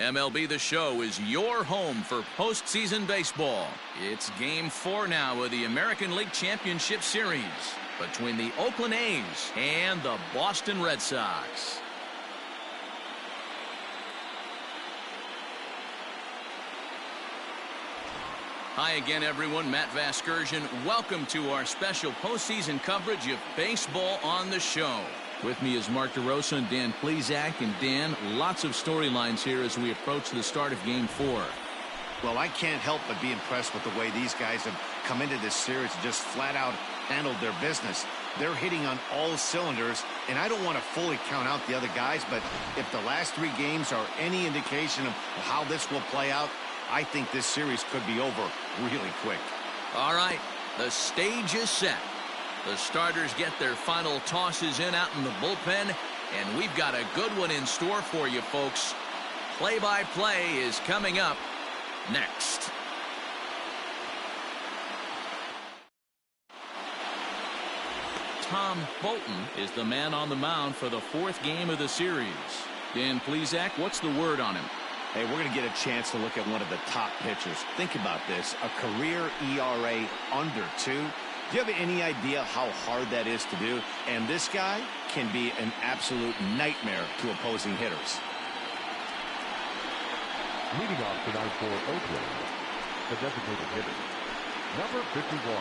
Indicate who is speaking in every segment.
Speaker 1: MLB The Show is your home for postseason baseball. It's Game 4 now of the American League Championship Series between the Oakland A's and the Boston Red Sox. Hi again, everyone. Matt Vasgersian. Welcome to our special postseason coverage of baseball on the show. With me is Mark DeRosa and Dan Plesac. And Dan, lots of storylines here as we approach the start of Game 4.
Speaker 2: Well, I can't help but be impressed with the way these guys have come into this series and just flat out handled their business. They're hitting on all cylinders, and I don't want to fully count out the other guys, but if the last 3 games are any indication of how this will play out, I think this series could be over really quick.
Speaker 1: All right, the stage is set. The starters get their final tosses in out in the bullpen, and we've got a good one in store for you, folks. Play-by-play is coming up next. Tom Bolton is the man on the mound for the 4th game of the series. Dan Plesac, what's the word on him?
Speaker 2: Hey, we're going to get a chance to look at one of the top pitchers. Think about this, a career ERA under 2. Do you have any idea how hard that is to do? And this guy can be an absolute nightmare to opposing hitters.
Speaker 3: Leading off tonight for Oakland, the designated hitter, number 51.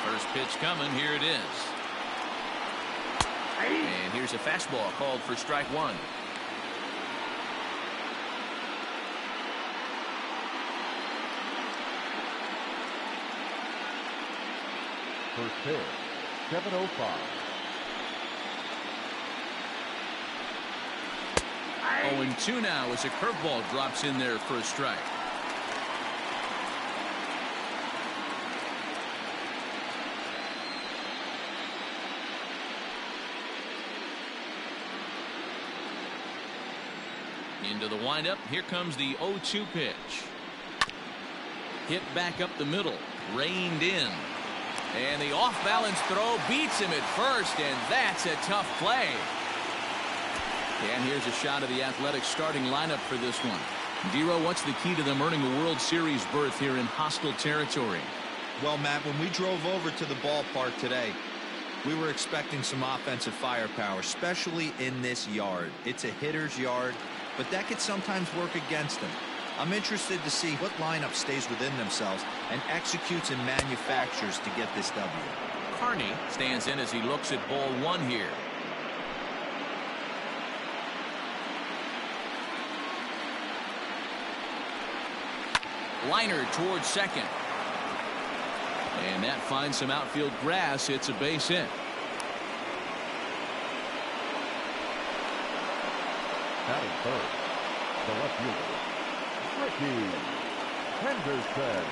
Speaker 1: First pitch coming. Here it is. And here's a fastball called for strike 1.
Speaker 3: First pitch, 7:05.
Speaker 1: 0-2 now as a curveball drops in there for a strike. Into the windup. Here comes the 0-2 pitch. Hit back up the middle. Reined in. And the off-balance throw beats him at first, and that's a tough play. And here's a shot of the Athletics starting lineup for this one. Dero, what's the key to them earning a World Series berth here in hostile territory?
Speaker 4: Well, Matt, when we drove over to the ballpark today, we were expecting some offensive firepower, especially in this yard. It's a hitter's yard, but that could sometimes work against them. I'm interested to see what lineup stays within themselves and executes and manufactures to get this W.
Speaker 1: Carney stands in as he looks at ball 1 here. Liner towards second. And that finds some outfield grass. It's a base hit.
Speaker 3: Batting third, the left fielder, Ricky Henderson.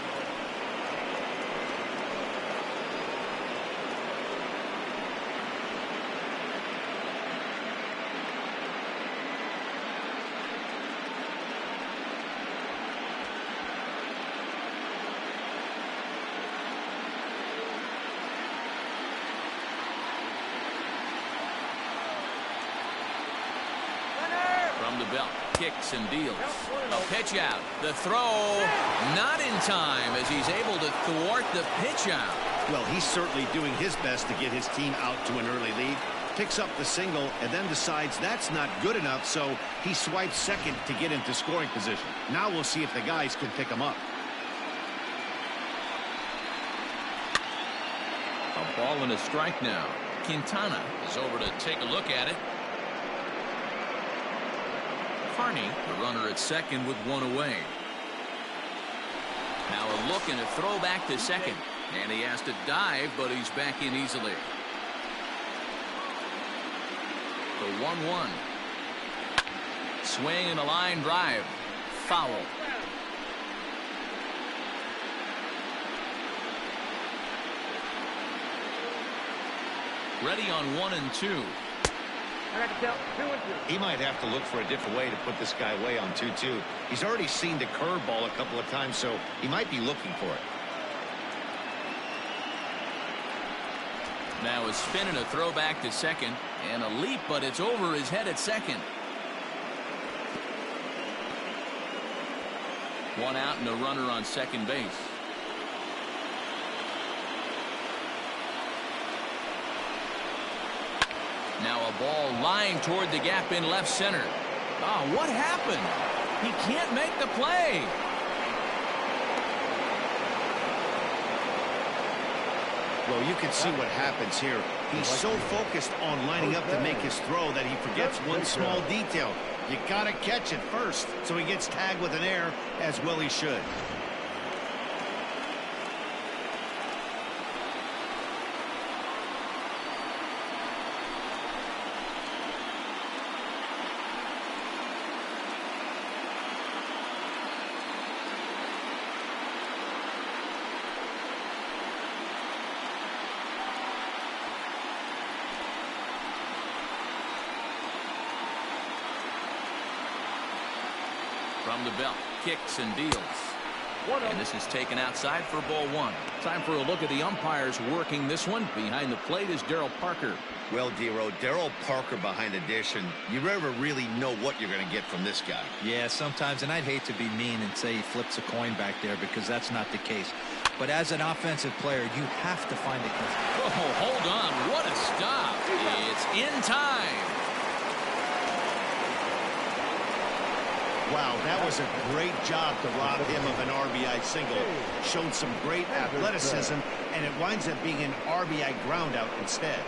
Speaker 1: From the belt, kicks and deals. A pitch out. The throw not in time as he's able to thwart the pitch out.
Speaker 2: Well, he's certainly doing his best to get his team out to an early lead. Picks up the single and then decides that's not good enough, so he swipes second to get into scoring position. Now we'll see if the guys can pick him up.
Speaker 1: A ball and a strike now. Quintana is over to take a look at it. Carney, the runner at second with 1 away. Now a look and a throw back to second. And he has to dive, but he's back in easily. The 1-1. Swing and a line drive. Foul. Ready on 1 and 2.
Speaker 2: He might have to look for a different way to put this guy away on 2-2. He's already seen the curveball a couple of times, so he might be looking for it.
Speaker 1: Now a spin and a throw back to second, and a leap, but it's over his head at second. One out and a runner on second base. Now a ball lying toward the gap in left center. Oh, what happened? He can't make the play.
Speaker 2: Well, you can see what happens here. He's so focused on lining up to make his throw that he forgets one small detail. You got to catch it first. So he gets tagged with an error, as well he should.
Speaker 1: From the belt, kicks and deals. And this is taken outside for ball one. Time for a look at the umpires working this one. Behind the plate is Darryl Parker.
Speaker 2: Well, Dero, Darryl Parker behind the dish, and you never really know what you're going to get from this guy.
Speaker 4: Yeah, sometimes, and I'd hate to be mean and say he flips a coin back there because that's not the case. But as an offensive player, you have to find a catch.
Speaker 1: Oh, hold on. What a stop. It's in time.
Speaker 2: Wow, that was a great job to rob him of an RBI single. Showed some great athleticism, and it winds up being an RBI groundout instead.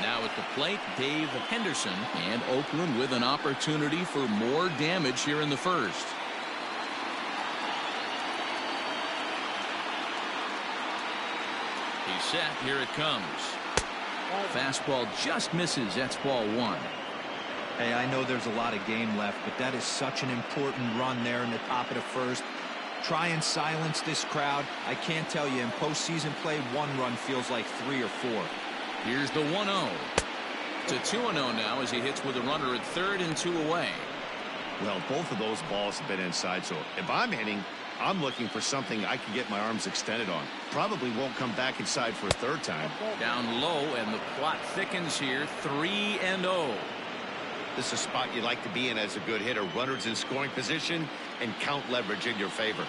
Speaker 1: Now at the plate, Dave Henderson, and Oakland with an opportunity for more damage here in the first. He's set. Here it comes. Fastball just misses. That's ball one.
Speaker 4: Hey, I know there's a lot of game left, but that is such an important run there in the top of the first. Try and silence this crowd. I can't tell you, in postseason play, one run feels like 3 or 4.
Speaker 1: Here's the 1-0. To 2-0 now as he hits with a runner at third and 2 away.
Speaker 2: Well, both of those balls have been inside, so if I'm hitting, I'm looking for something I can get my arms extended on. Probably won't come back inside for a third time.
Speaker 1: Down low, and the plot thickens here. 3-0.
Speaker 2: This is a spot you like to be in as a good hitter. Runners in scoring position and count leverage in your favor.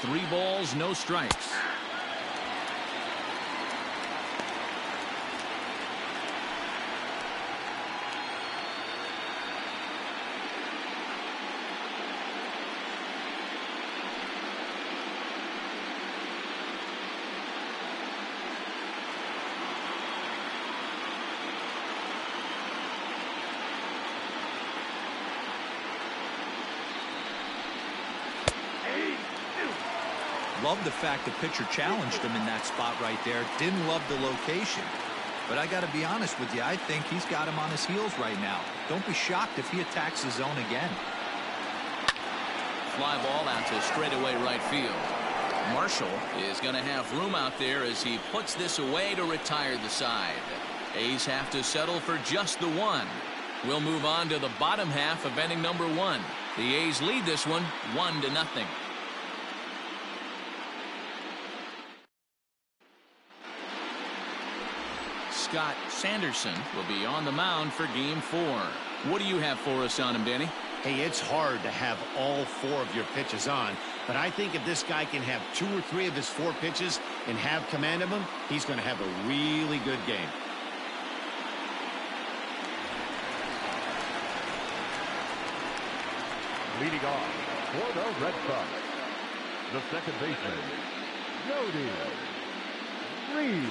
Speaker 1: 3 balls, no strikes.
Speaker 4: Love the fact the pitcher challenged him in that spot right there. Didn't love the location. But I got to be honest with you, I think he's got him on his heels right now. Don't be shocked if he attacks the zone again.
Speaker 1: Fly ball out to straightaway right field. Marshall is going to have room out there as he puts this away to retire the side. A's have to settle for just the one. We'll move on to the bottom half of inning number 1. The A's lead this one 1-0. Scott Sanderson will be on the mound for game 4. What do you have for us on him, Danny?
Speaker 2: Hey, it's hard to have all 4 of your pitches on, but I think if this guy can have 2 or 3 of his 4 pitches and have command of them, he's going to have a really good game.
Speaker 3: Leading off for the Red Sox, the second baseman, Jody Reed.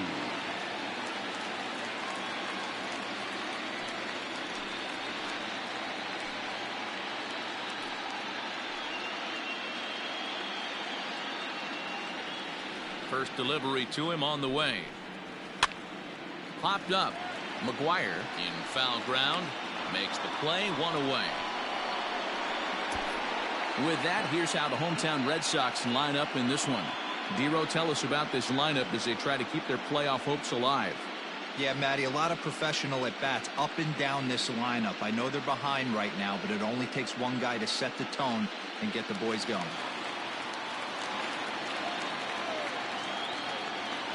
Speaker 1: First delivery to him on the way. Popped up. McGuire in foul ground makes the play, 1 away. With that, here's how the hometown Red Sox line up in this one. Dero, tell us about this lineup as they try to keep their playoff hopes alive.
Speaker 4: Yeah, Matty, a lot of professional at-bats up and down this lineup. I know they're behind right now, but it only takes one guy to set the tone and get the boys going.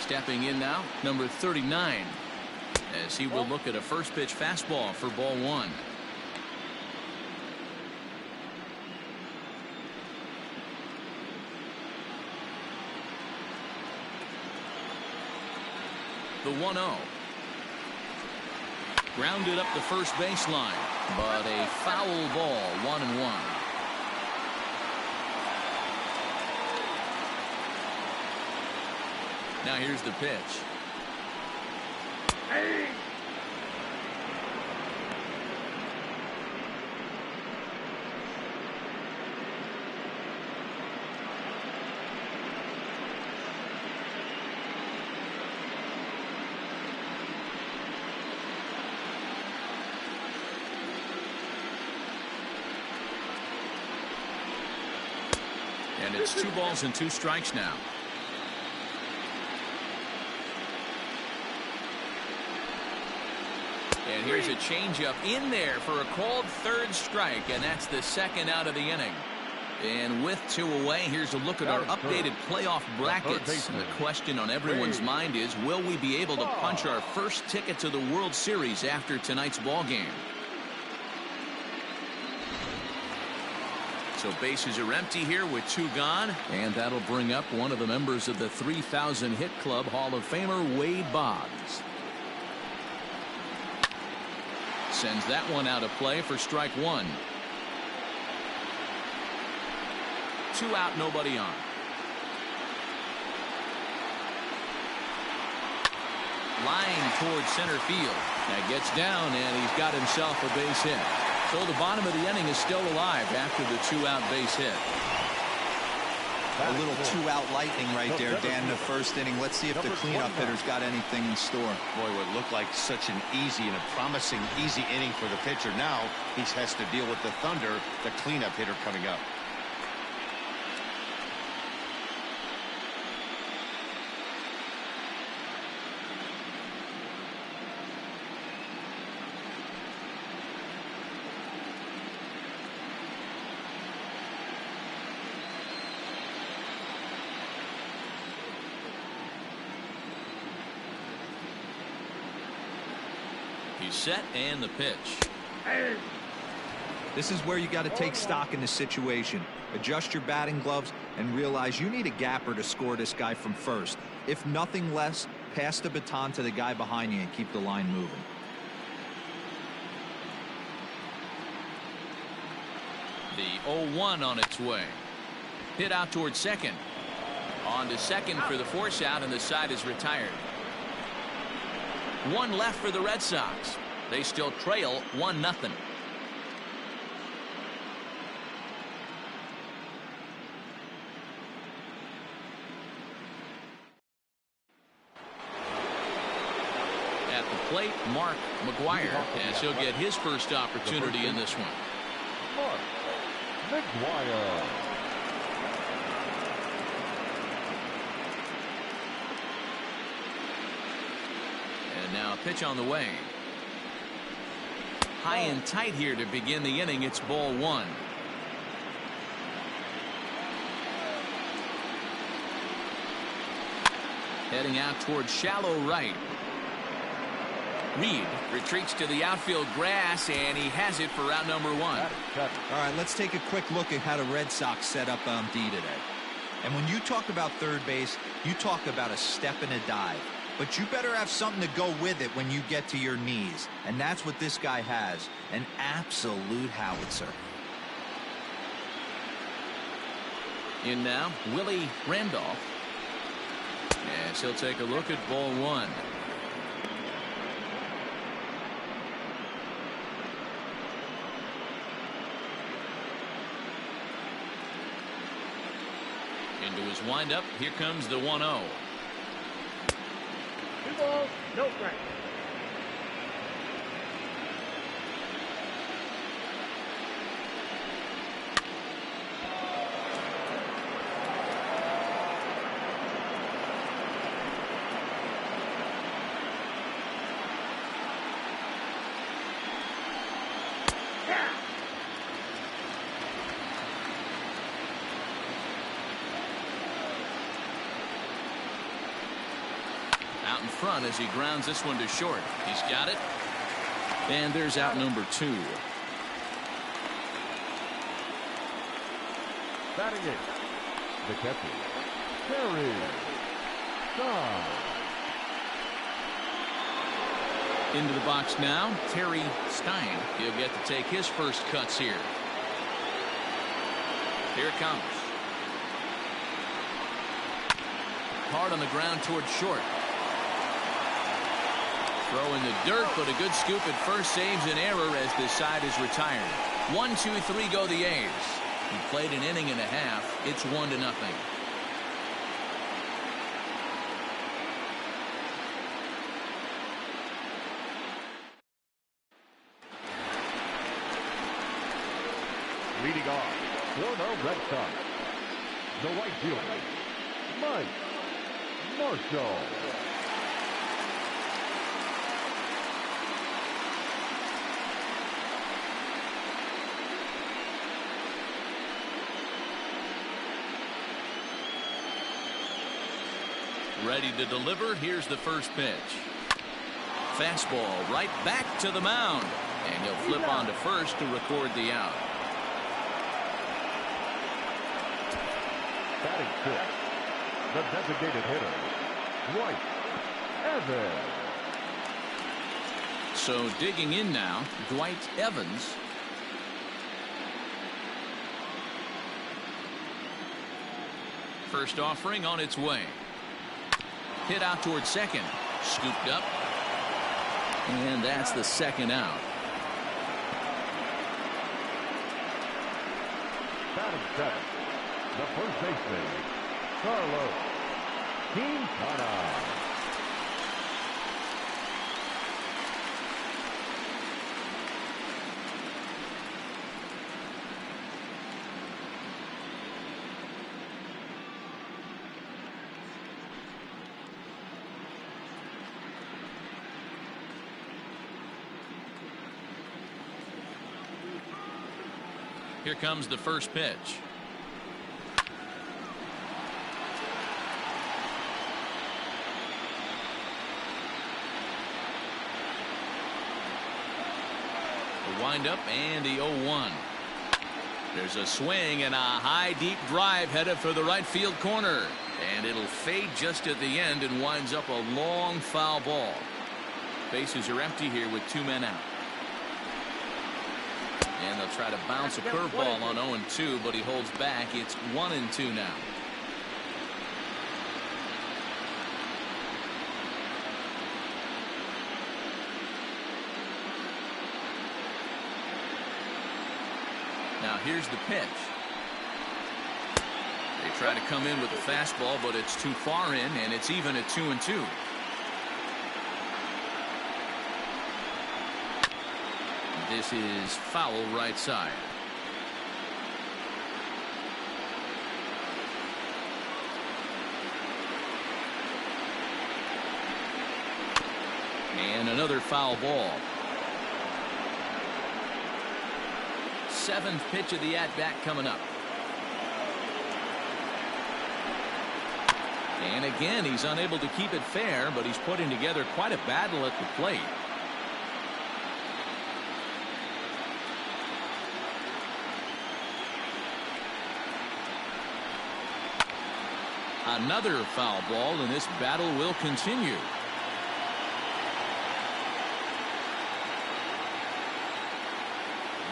Speaker 1: Stepping in now, number 39, as he will look at a first pitch fastball for ball one. The 1-0. Grounded up the first baseline, but a foul ball, 1-1. Now here's the pitch. Hey. And it's 2 balls and 2 strikes now. And here's a changeup in there for a called third strike, and that's the second out of the inning. And with 2 away, here's a look at our updated playoff brackets. And the question on everyone's mind is, will we be able to punch our first ticket to the World Series after tonight's ball game? So bases are empty here with 2 gone, and that'll bring up one of the members of the 3,000 hit club, Hall of Famer Wade Boggs. Sends that one out of play for strike 1. 2 out, nobody on. Line towards center field. That gets down, and he's got himself a base hit. So the bottom of the inning is still alive after the 2-out base hit.
Speaker 4: A little 2-out lightning right there, Dan, in the first inning. Let's see if the cleanup hitter's got anything in store.
Speaker 2: Boy, what looked like such an easy and a promising easy inning for the pitcher. Now he has to deal with the Thunder, the cleanup hitter coming up.
Speaker 1: He's set, and the pitch.
Speaker 4: This is where you got to take stock in the situation. Adjust your batting gloves and realize you need a gapper to score this guy from first. If nothing less, pass the baton to the guy behind you and keep the line moving.
Speaker 1: The 0-1 on its way. Hit out towards second. On to second for the force out, and the side is retired. 1 left for the Red Sox. They still trail 1-0. At the plate, Mark McGuire, as he'll get his first opportunity in this one.
Speaker 3: Mark McGuire.
Speaker 1: And now a pitch on the way. High and tight here to begin the inning. It's ball 1. Heading out towards shallow right. Reed retreats to the outfield grass, and he has it for round number 1.
Speaker 4: All right, let's take a quick look at how the Red Sox set up on D today. And when you talk about third base, you talk about a step and a dive. But you better have something to go with it when you get to your knees. And that's what this guy has. An absolute howitzer.
Speaker 1: In now, Willie Randolph. Yes, he'll take a look at ball 1. Into his windup, here comes the 1-0.
Speaker 5: 2 balls, no strikes.
Speaker 1: Out in front as he grounds this one to short. He's got it. And there's out number 2.
Speaker 3: Batting it, the catcher, Terry Stein.
Speaker 1: Into the box now, Terry Stein. He'll get to take his first cuts here. Here it comes. Hard on the ground towards short. Throw in the dirt, but a good scoop at first saves an error as this side is retired. 1, 2, 3 go the A's. He played an inning and a half. It's 1-0.
Speaker 3: Leading off for the Red Sox, the right fielder, Mike Marshall.
Speaker 1: Ready to deliver. Here's the first pitch. Fastball right back to the mound. And he'll flip on to first to record the out.
Speaker 3: Batting fifth, the designated hitter, Red Evans.
Speaker 1: So digging in now, Dwight Evans. First offering on its way. Hit out towards second. Scooped up. And that's the second out.
Speaker 3: Batting seventh, the first baseman, Carlos Quintana.
Speaker 1: Here comes the first pitch. The windup and the 0-1. There's a swing and a high deep drive headed for the right field corner. And it'll fade just at the end and winds up a long foul ball. Bases are empty here with 2 men out. And they'll try to bounce a curveball on 0-2, but he holds back. It's 1-2 now. Now here's the pitch. They try to come in with the fastball, but it's too far in, and it's even at 2-2. This is foul right side. And another foul ball. 7th pitch of the at-bat coming up. And again, he's unable to keep it fair, but he's putting together quite a battle at the plate. Another foul ball, and this battle will continue.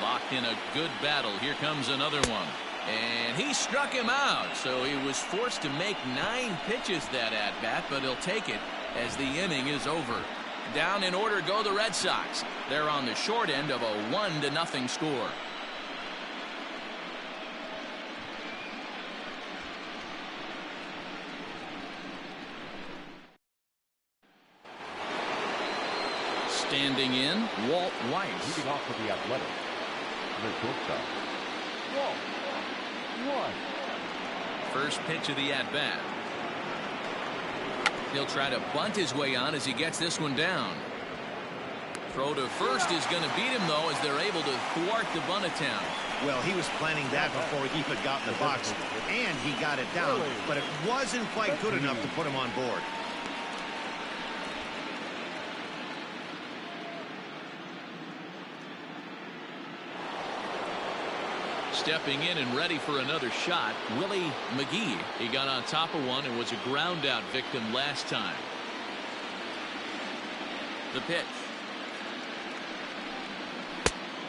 Speaker 1: Locked in a good battle. Here comes another one. And he struck him out, so he was forced to make 9 pitches that at-bat, but he'll take it as the inning is over. Down in order go the Red Sox. They're on the short end of a 1-0 score. Standing in, Walt Weiss.
Speaker 3: Leading off for the Athletics, the shortstop, Walt Weiss.
Speaker 1: First pitch of the at-bat. He'll try to bunt his way on as he gets this one down. Throw to first is going to beat him, though, as they're able to thwart the bunt attempt.
Speaker 2: Well, he was planning that before he even got in the box, and he got it down, but it wasn't quite good enough to put him on board.
Speaker 1: Stepping in and ready for another shot, Willie McGee. He got on top of one and was a ground out victim last time. The pitch.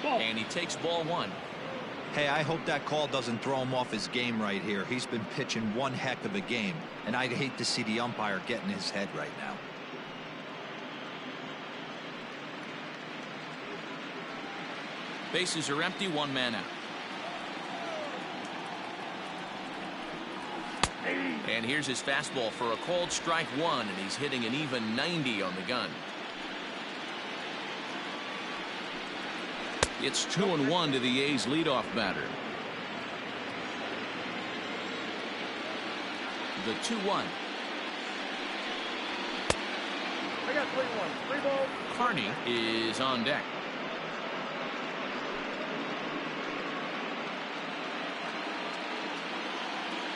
Speaker 1: And he takes ball one.
Speaker 4: Hey, I hope that call doesn't throw him off his game right here. He's been pitching one heck of a game, and I'd hate to see the umpire get in his head right now.
Speaker 1: Bases are empty, one man out. And here's his fastball for a called strike one, and he's hitting an even 90 on the gun. It's 2-1 to the A's leadoff batter. The 2-1.
Speaker 3: I got 3-1. 3 balls.
Speaker 1: Carney is on deck.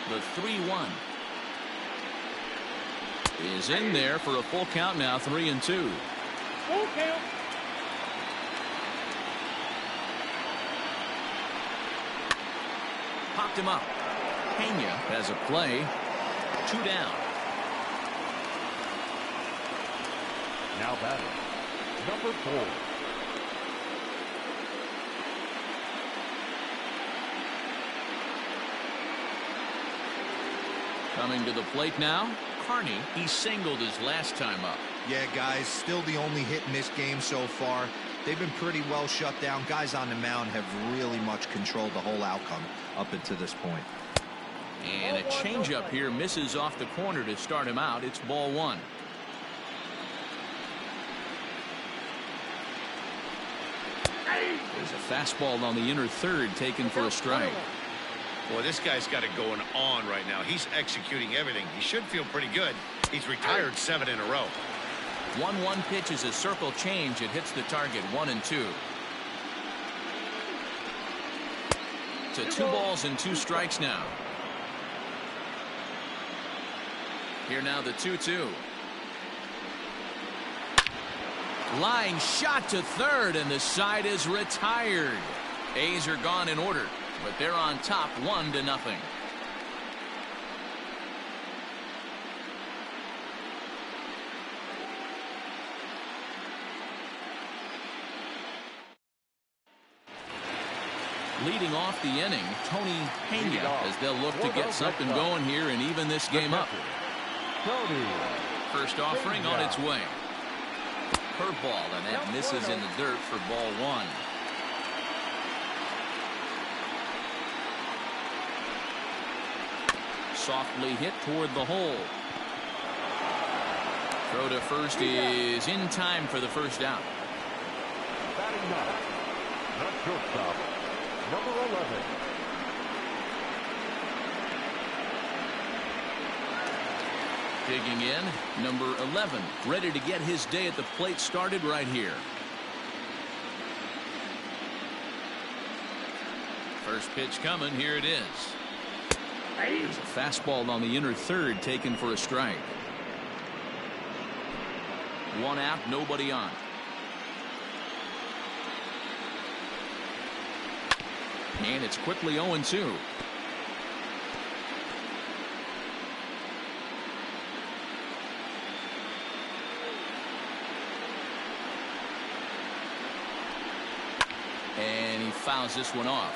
Speaker 1: The 3-1 is in there for a full count now, 3-2.
Speaker 3: Full count.
Speaker 1: Popped him up. Pena has a play. 2 down.
Speaker 3: Now batting, number 4.
Speaker 1: Coming to the plate now, Carney. He singled his last time up.
Speaker 4: Yeah, guys, still the only hit in this game so far. They've been pretty well shut down. Guys on the mound have really much controlled the whole outcome up until this point.
Speaker 1: And a changeup here misses off the corner to start him out. It's ball one. There's a fastball on the inner third taken for a strike.
Speaker 2: Boy, this guy's got it going on right now. He's executing everything. He should feel pretty good. He's retired 7 in a row.
Speaker 1: 1-1 pitch is a circle change. It hits the target, 1-2. To 2 balls and 2 strikes now. Here now the 2-2. Line shot to third, and the side is retired. A's are gone in order, but they're on top 1-0. Leading off the inning, Tony Pena, as they'll look to get something going here and even this game up. First offering on its way. Curveball, and that misses in the dirt for ball one. Softly hit toward the hole. Throw to first is in time for the first out.
Speaker 3: Batting ninth, not shortstop, number 11.
Speaker 1: Digging in, number 11, ready to get his day at the plate started right here. First pitch coming, here it is. There's a fastball on the inner third taken for a strike. 1 out, nobody on. And it's quickly 0-2. And he fouls this one off.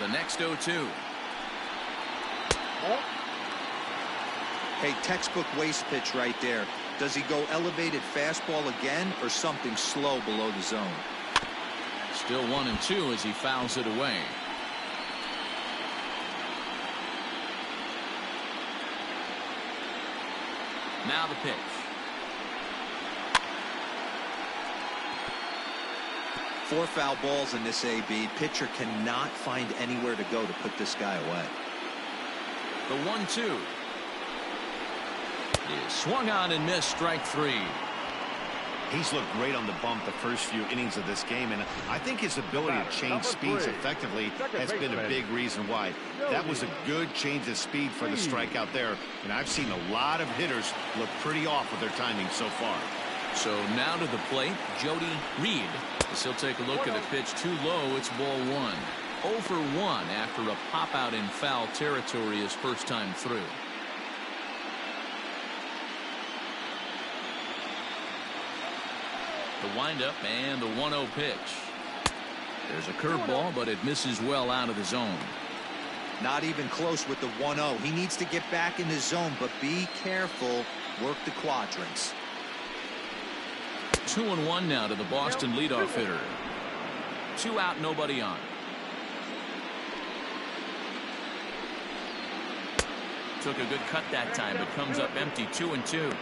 Speaker 1: The next 0-2.
Speaker 4: Hey, textbook waste pitch right there. Does he go elevated fastball again or something slow below the zone?
Speaker 1: Still 1-2 as he fouls it away. Now the pitch.
Speaker 4: Four foul balls in this AB. Pitcher cannot find anywhere to go to put this guy away.
Speaker 1: The 1-2 is swung on and missed. Strike three.
Speaker 2: He's looked great on the bump the first few innings of this game, and I think his ability to change speeds effectively has been a big reason why. That was a good change of speed for the strikeout there, and I've seen a lot of hitters look pretty off with their timing so far.
Speaker 1: So now to the plate, Jody Reed. As he'll take a look at a pitch too low. It's ball one. 0 for 1 after a pop out in foul territory his first time through. The windup and the 1-0 pitch. There's a curveball, but it misses well out of the zone.
Speaker 4: Not even close with the 1-0. He needs to get back in the zone, but be careful. Work the quadrants.
Speaker 1: 2-1 now to the Boston leadoff hitter. 2 out, nobody on. Took a good cut that time, but comes up empty. 2-2.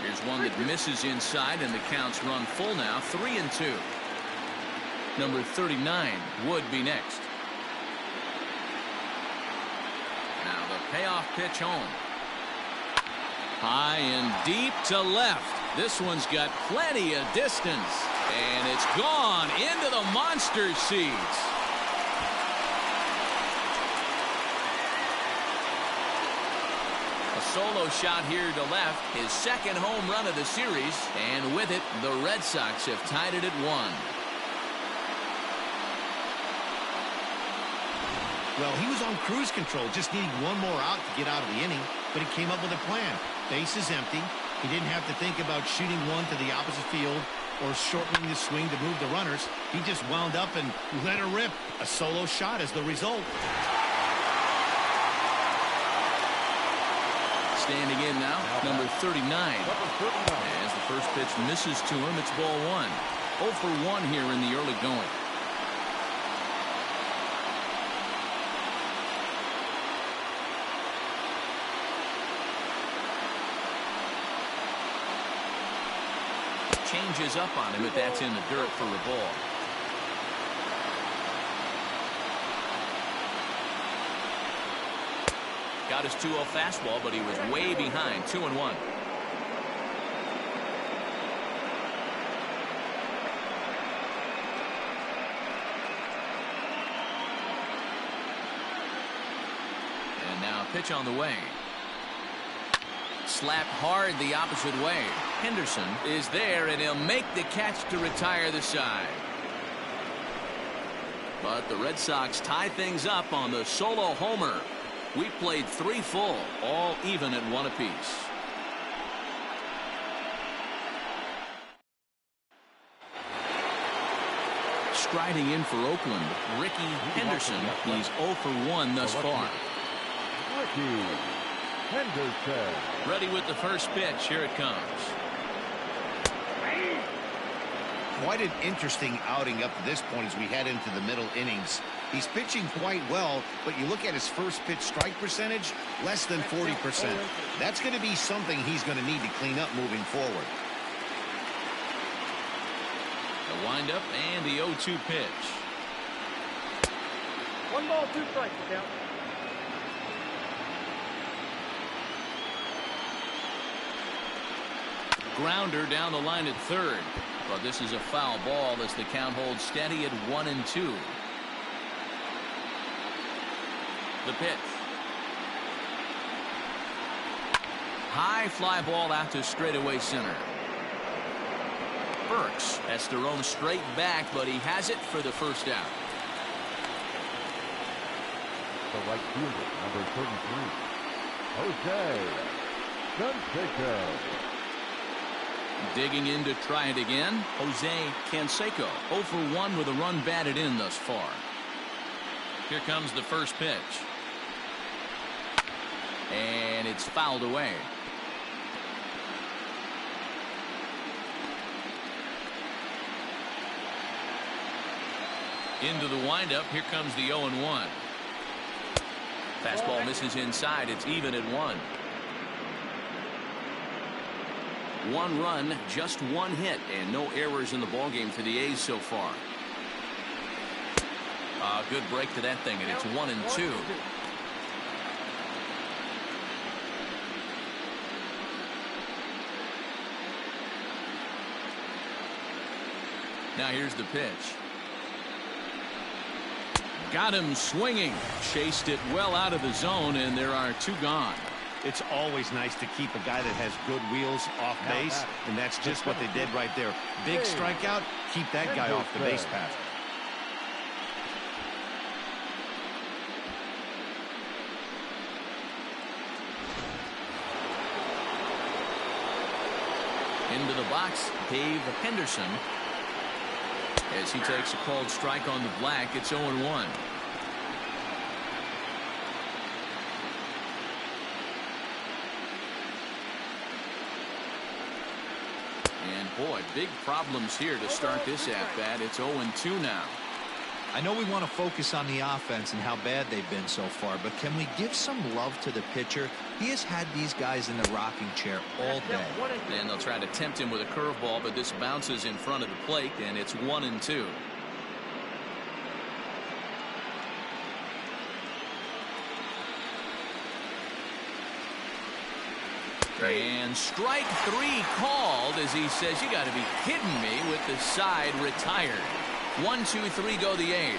Speaker 1: Here's one that misses inside, and the count's run full now. 3-2. Number 39 would be next. Now the payoff pitch home. High and deep to left. This one's got plenty of distance, and it's gone into the monster seats. A solo shot here to left, his second home run of the series, and with it, the Red Sox have tied it at 1.
Speaker 2: Well, he was on cruise control, just needing one more out to get out of the inning, but he came up with a plan. Base is empty. He didn't have to think about shooting one to the opposite field or shortening the swing to move the runners. He just wound up and let her rip. A solo shot is the result.
Speaker 1: Standing in now, number 39. As the first pitch misses to him, it's ball one. 0 for 1 here in the early going. Changes up on him, but that's in the dirt for a ball. Got his 2-0 fastball, but he was way behind. 2-1. And now a pitch on the way. Slapped hard the opposite way. Henderson is there, and he'll make the catch to retire the side. But the Red Sox tie things up on the solo homer. We played 3 full, all even at 1 apiece. Striding in for Oakland, Ricky Henderson. He's 0 for 1 thus far.
Speaker 3: Ricky Henderson.
Speaker 1: Ready with the first pitch. Here it comes.
Speaker 2: Quite an interesting outing up to this point as we head into the middle innings. He's pitching quite well, but you look at his first pitch strike percentage, less than 40%. That's going to be something he's going to need to clean up moving forward.
Speaker 1: The windup and the 0-2 pitch.
Speaker 5: 1 ball, 2 strikes. Count.
Speaker 1: Grounder down the line at third. But this is a foul ball as the count holds steady at 1-2. The pitch. High fly ball out to straightaway center. Burks has to roam straight back, but he has it for the first out.
Speaker 3: The right fielder, number 33, Jose Canseco.
Speaker 1: Digging in to try it again, Jose Canseco. 0 for 1 with a run batted in thus far. Here comes the first pitch. And it's fouled away. Into the windup. Here comes the 0-1. Fastball misses inside. It's even at 1. 1 run, just 1 hit, and no errors in the ballgame for the A's so far. Good break to that thing, and it's 1-2. Now here's the pitch. Got him swinging. Chased it well out of the zone, and there are 2 gone.
Speaker 2: It's always nice to keep a guy that has good wheels off base, and that's just what they did right there. Big strikeout, keep that guy off the base path.
Speaker 1: Into the box, Dave Henderson. As he takes a called strike on the black, it's 0-1. And boy, big problems here to start this at-bat. It's 0-2 now.
Speaker 4: I know we want to focus on the offense and how bad they've been so far, but can we give some love to the pitcher? He has had these guys in the rocking chair all day.
Speaker 1: And they'll try to tempt him with a curveball, but this bounces in front of the plate, and it's 1-2. And strike 3 called as he says, you got to be kidding me, with the side retired. 1, 2, 3 go the A's.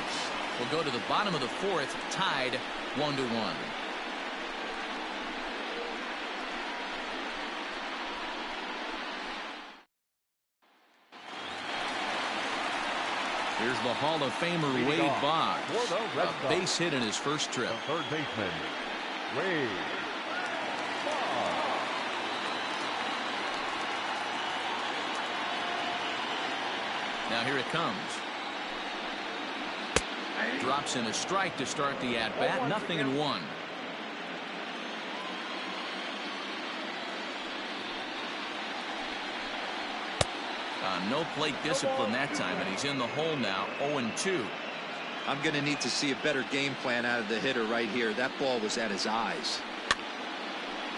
Speaker 1: We'll go to the bottom of the 4th, tied 1-1. Here's the Hall of Famer Wade Boggs. A base hit in his first trip.
Speaker 3: The third baseman, Wade.
Speaker 1: Now here it comes. Drops in a strike to start the at-bat. 0-1. No plate discipline that time, and he's in the hole now. 0-2.
Speaker 4: I'm going to need to see a better game plan out of the hitter right here. That ball was at his eyes.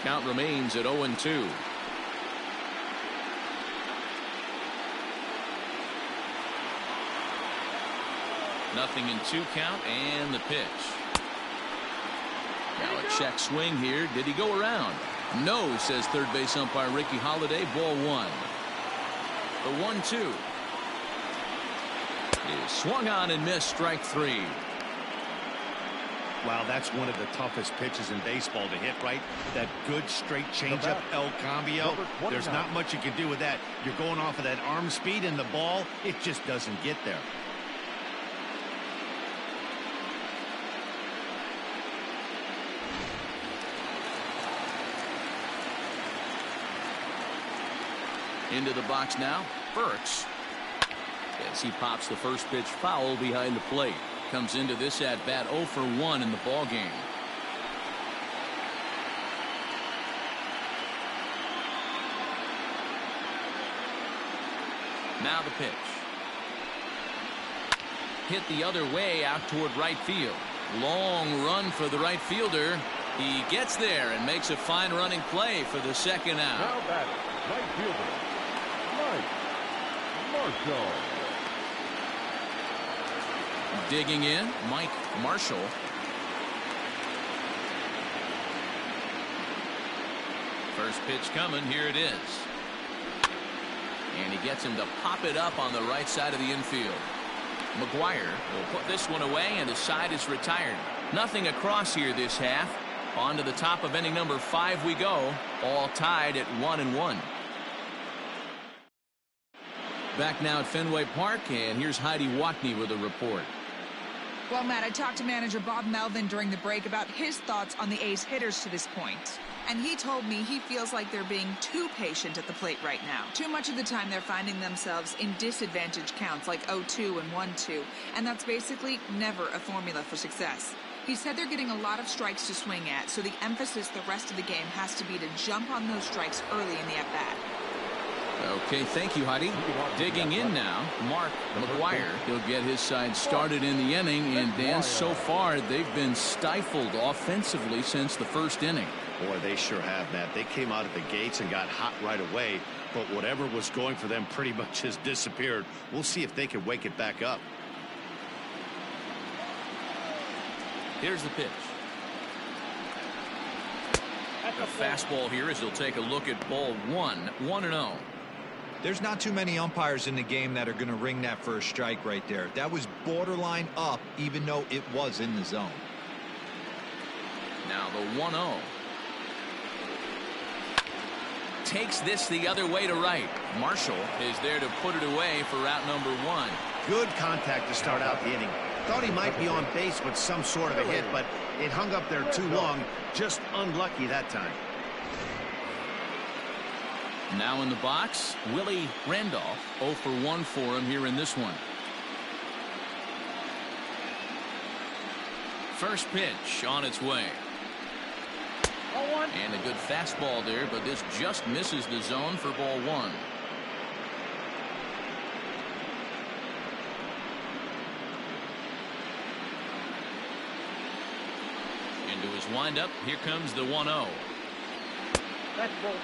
Speaker 1: Count remains at 0-2. Nothing in 2 count, and the pitch. Now a check swing here. Did he go around? No, says third base umpire Ricky Holiday. Ball 1. The 1-2 is swung on and missed. Strike 3.
Speaker 2: Wow, that's one of the toughest pitches in baseball to hit, right? That good straight changeup, El Cambio. There's not much you can do with that. You're going off of that arm speed, and the ball, it just doesn't get there.
Speaker 1: Into the box now, Burks. As he pops the first pitch foul behind the plate. Comes into this at-bat 0 for 1 in the ballgame. Now the pitch. Hit the other way out toward right field. Long run for the right fielder. He gets there and makes a fine running play for the second out.
Speaker 3: Now batting, right fielder, Mike Marshall.
Speaker 1: Digging in, Mike Marshall. First pitch coming. Here it is. And he gets him to pop it up on the right side of the infield. McGuire will put this one away, and the side is retired. Nothing across here this half. On to the top of inning number 5 we go. All tied at 1-1. Back now at Fenway Park, and here's Heidi Watney with a report.
Speaker 5: Well, Matt, I talked to manager Bob Melvin during the break about his thoughts on the A's hitters to this point. And he told me he feels like they're being too patient at the plate right now. Too much of the time they're finding themselves in disadvantage counts like 0-2 and 1-2. And that's basically never a formula for success. He said they're getting a lot of strikes to swing at, so the emphasis the rest of the game has to be to jump on those strikes early in the at-bat.
Speaker 1: Okay, thank you, Heidi. Digging in now, Mark McGuire. He'll get his side started in the inning, and Dan, so far they've been stifled offensively since the first inning.
Speaker 2: Boy, they sure have, Matt. They came out of the gates and got hot right away, but whatever was going for them pretty much has disappeared. We'll see if they can wake it back up.
Speaker 1: Here's the pitch. A fastball here as he'll take a look at ball one. 1-0.
Speaker 4: There's not too many umpires in the game that are going to ring that for a strike right there. That was borderline up, even though it was in the zone.
Speaker 1: Now the 1-0. Takes this the other way to right. Marshall is there to put it away for out number 1.
Speaker 2: Good contact to start out the inning. Thought he might be on base with some sort of a hit, but it hung up there too long. Just unlucky that time.
Speaker 1: Now in the box, Willie Randolph. 0 for 1 for him here in this one. First pitch on its way. And a good fastball there, but this just misses the zone for ball 1. Into his windup, here comes the 1-0.
Speaker 3: That's ball 2.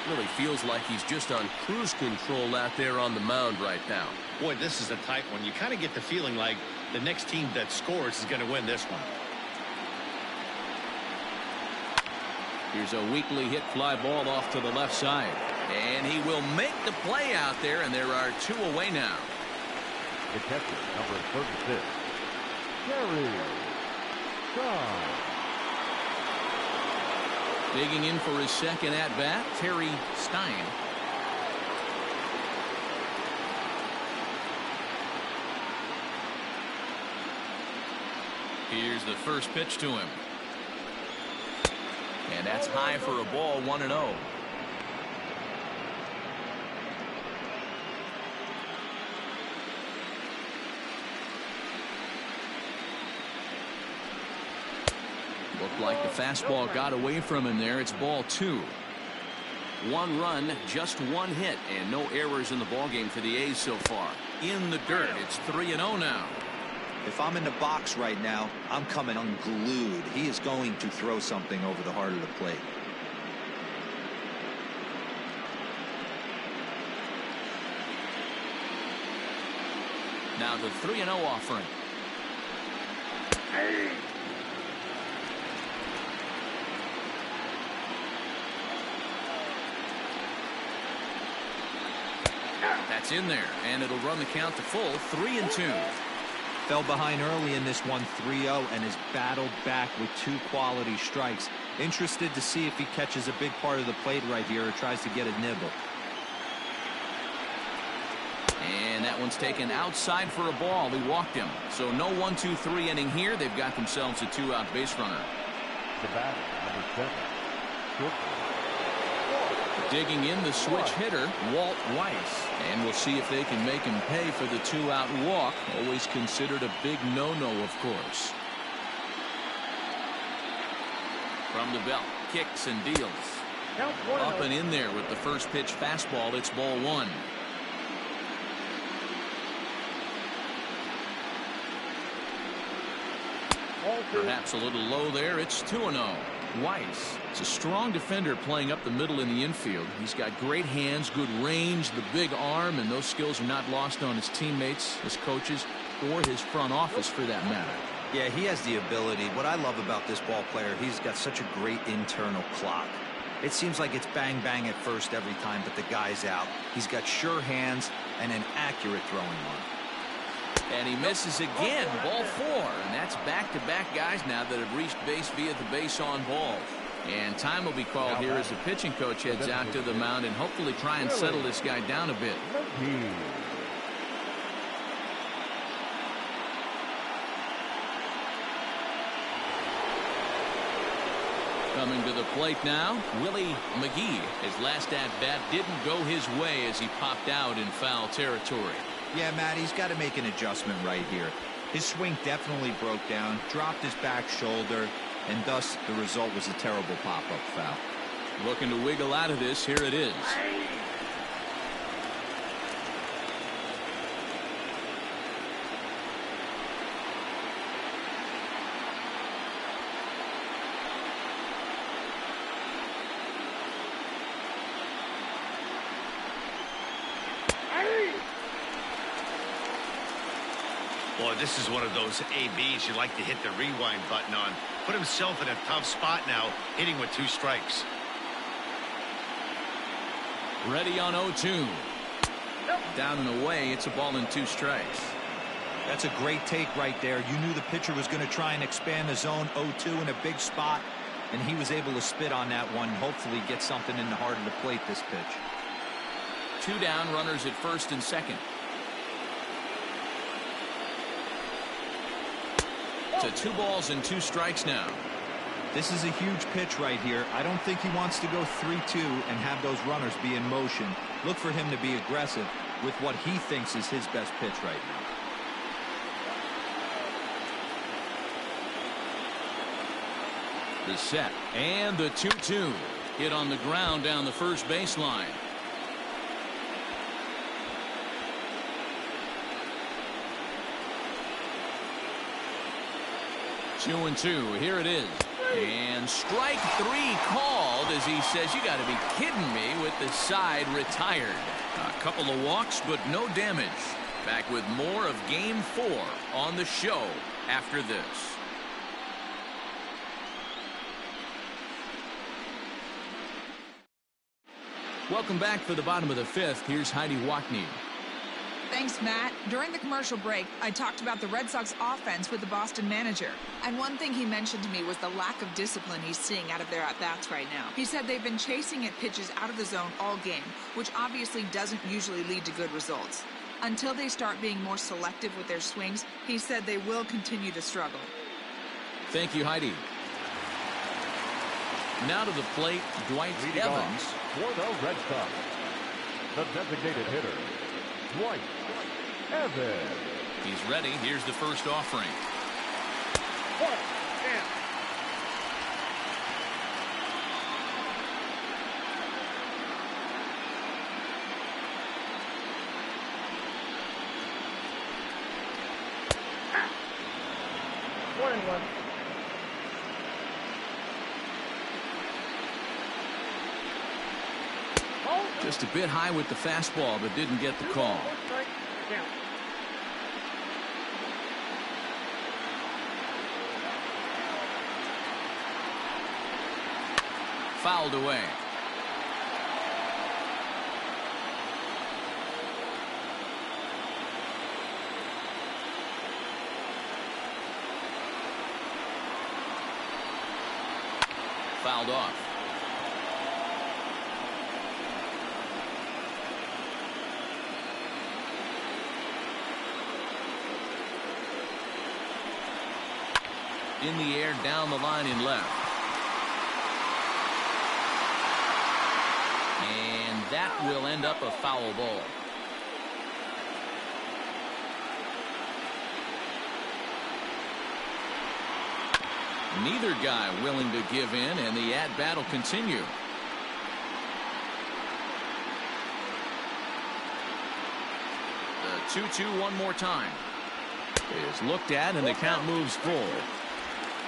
Speaker 1: Really feels like he's just on cruise control out there on the mound right now.
Speaker 2: Boy, this is a tight one. You kind of get the feeling like the next team that scores is going to win this one.
Speaker 1: Here's a weakly hit fly ball off to the left side. And he will make the play out there, and there are 2 away now.
Speaker 3: The catcher, number 36, Jerry Stein.
Speaker 1: Digging in for his second at-bat, Terry Stein. Here's the first pitch to him. And that's high for a ball, 1-0. Looked like the fastball got away from him there. It's ball 2. 1 run, just 1 hit, and no errors in the ballgame for the A's so far. In the dirt, it's 3-0 now.
Speaker 4: If I'm in the box right now, I'm coming unglued. He is going to throw something over the heart of the plate.
Speaker 1: Now the 3-0 offering. That's in there, and it'll run the count to full. 3-2.
Speaker 4: Fell behind early in this one, 3-0, and has battled back with 2 quality strikes. Interested to see if he catches a big part of the plate right here or tries to get a nibble.
Speaker 1: And that one's taken outside for a ball. He walked him. So no 1-2-3 inning here. They've got themselves a 2-out base runner.
Speaker 3: The batter, number 7, short.
Speaker 1: Digging in the switch hitter, Walt Weiss. And we'll see if they can make him pay for the 2-out walk. Always considered a big no-no, of course. From the belt, kicks and deals. Up and in there with the first pitch fastball. It's ball 1. Perhaps a little low there. It's 2-0. Weiss is a strong defender playing up the middle in the infield. He's got great hands, good range, the big arm, and those skills are not lost on his teammates, his coaches, or his front office for that matter.
Speaker 4: Yeah, he has the ability. What I love about this ball player, he's got such a great internal clock. It seems like it's bang bang at first every time, but the guy's out. He's got sure hands and an accurate throwing arm.
Speaker 1: And he misses again, ball 4. And that's back-to-back guys now that have reached base via the base on ball. And time will be called here as the pitching coach heads out to the mound and hopefully try and settle this guy down a bit. Coming to the plate now, Willie McGee. His last at-bat didn't go his way as he popped out in foul territory.
Speaker 4: Yeah, Matt, he's got to make an adjustment right here. His swing definitely broke down, dropped his back shoulder, and thus the result was a terrible pop-up foul.
Speaker 1: Looking to wiggle out of this. Here it is.
Speaker 2: Boy, this is one of those ABs you like to hit the rewind button on. Put himself in a tough spot now, hitting with 2 strikes.
Speaker 1: Ready on 0-2. Down and away. It's a ball and 2 strikes.
Speaker 4: That's a great take right there. You knew the pitcher was going to try and expand the zone. 0-2 in a big spot, and he was able to spit on that one. Hopefully get something in the heart of the plate this pitch.
Speaker 1: 2 down, runners at first and second. To 2 balls and 2 strikes now.
Speaker 4: This is a huge pitch right here. I don't think he wants to go 3-2 and have those runners be in motion. Look for him to be aggressive with what he thinks is his best pitch right now.
Speaker 1: The set and the 2-2. Hit on the ground down the first baseline. Two and 2. Here it is. And strike 3 called as he says, you got to be kidding me, with the side retired. A couple of walks, but no damage. Back with more of Game 4 on the show after this. Welcome back for the bottom of the 5th. Here's Heidi Wackney.
Speaker 5: Thanks, Matt. During the commercial break, I talked about the Red Sox offense with the Boston manager. And one thing he mentioned to me was the lack of discipline he's seeing out of their at-bats right now. He said they've been chasing at pitches out of the zone all game, which obviously doesn't usually lead to good results. Until they start being more selective with their swings, he said they will continue to struggle.
Speaker 1: Thank you, Heidi. Now to the plate, Dwight
Speaker 3: Leading
Speaker 1: Evans.
Speaker 3: off for the Red Sox, the designated hitter, Dwight Evans.
Speaker 1: He's ready. Here's the first offering.
Speaker 3: 1 and one.
Speaker 1: Just a bit high with the fastball, but didn't get the call. Fouled away. Fouled off. In the air, down the line in left. And that will end up a foul ball. Neither guy willing to give in, and the at-bat will continue. The 2-2 one more time. Is looked at, and the count moves full.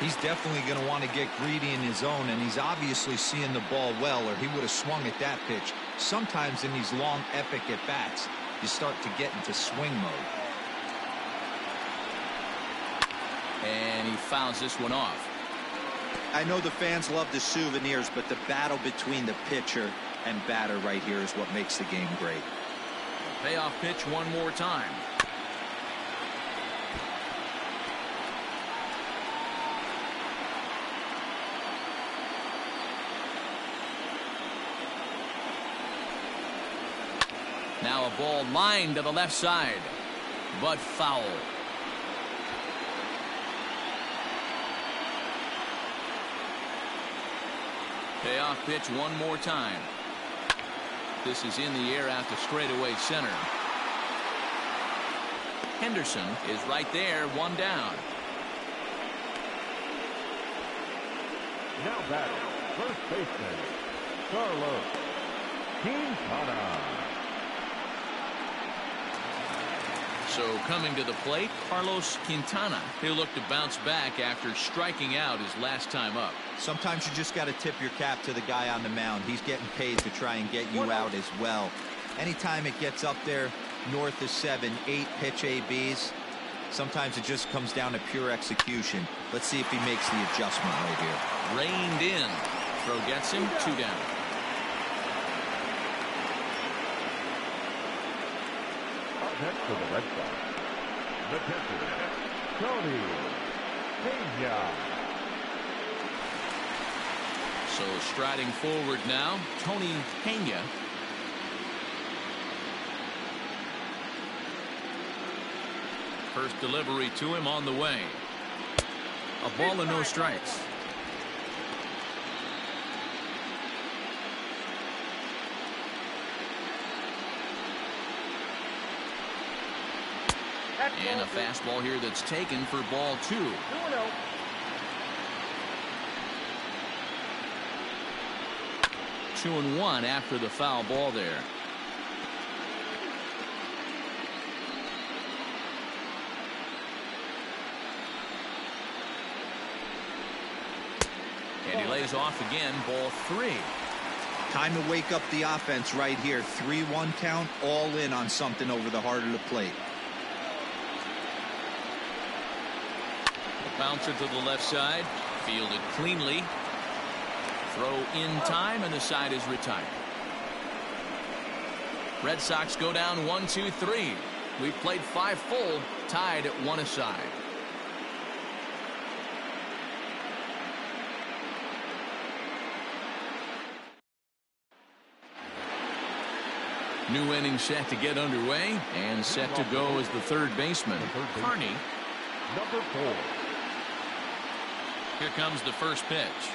Speaker 4: He's definitely going to want to get greedy in his zone, and he's obviously seeing the ball well, or he would have swung at that pitch. Sometimes in these long, epic at-bats, you start to get into swing mode.
Speaker 1: And he fouls this one off.
Speaker 4: I know the fans love the souvenirs, but the battle between the pitcher and batter right here is what makes the game great.
Speaker 1: Payoff pitch one more time. Now a ball lined to the left side, but foul. Payoff pitch one more time. This is in the air out to straightaway center. Henderson is right there, one down.
Speaker 3: Now batting, first baseman, Carlos Quintana.
Speaker 1: So coming to the plate, Carlos Quintana. He'll look to bounce back after striking out his last time up.
Speaker 4: Sometimes you just got to tip your cap to the guy on the mound. He's getting paid to try and get you out as well. Anytime it gets up there north of 7, 8 pitch ABs, sometimes it just comes down to pure execution. Let's see if he makes the adjustment right here.
Speaker 1: Reined in. Throw gets him, 2 down.
Speaker 3: Up next for the Red Sox, the pitcher, Tony Peña.
Speaker 1: So striding forward now, Tony Peña. First delivery to him on the way. A ball and no strikes. And a fastball here that's taken for ball 2.
Speaker 3: 2-0.
Speaker 1: Two and one after the foul ball there. And he lays off again, ball 3.
Speaker 4: Time to wake up the offense right here. 3-1 count, all in on something over the heart of the plate.
Speaker 1: The bouncer to the left side, fielded cleanly. Throw in time, and the side is retired. Red Sox go down 1-2-3. We've played 5 full, tied at 1 aside. New inning set to get underway, and set to go as the third baseman, Carney.
Speaker 3: Number 4.
Speaker 1: Here comes the first pitch.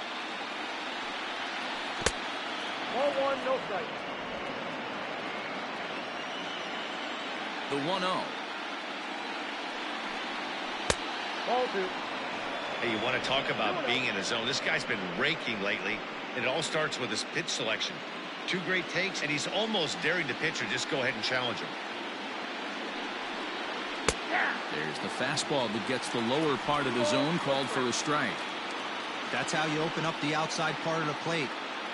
Speaker 3: Ball 1, no strike.
Speaker 1: The 1-0.
Speaker 3: Ball 2.
Speaker 2: Hey, you want to talk about being in a zone? This guy's been raking lately, and it all starts with his pitch selection. 2 great takes, and he's almost daring the pitcher just go ahead and challenge him.
Speaker 1: There's the fastball that gets the lower part of the zone, called for a strike.
Speaker 4: That's how you open up the outside part of the plate.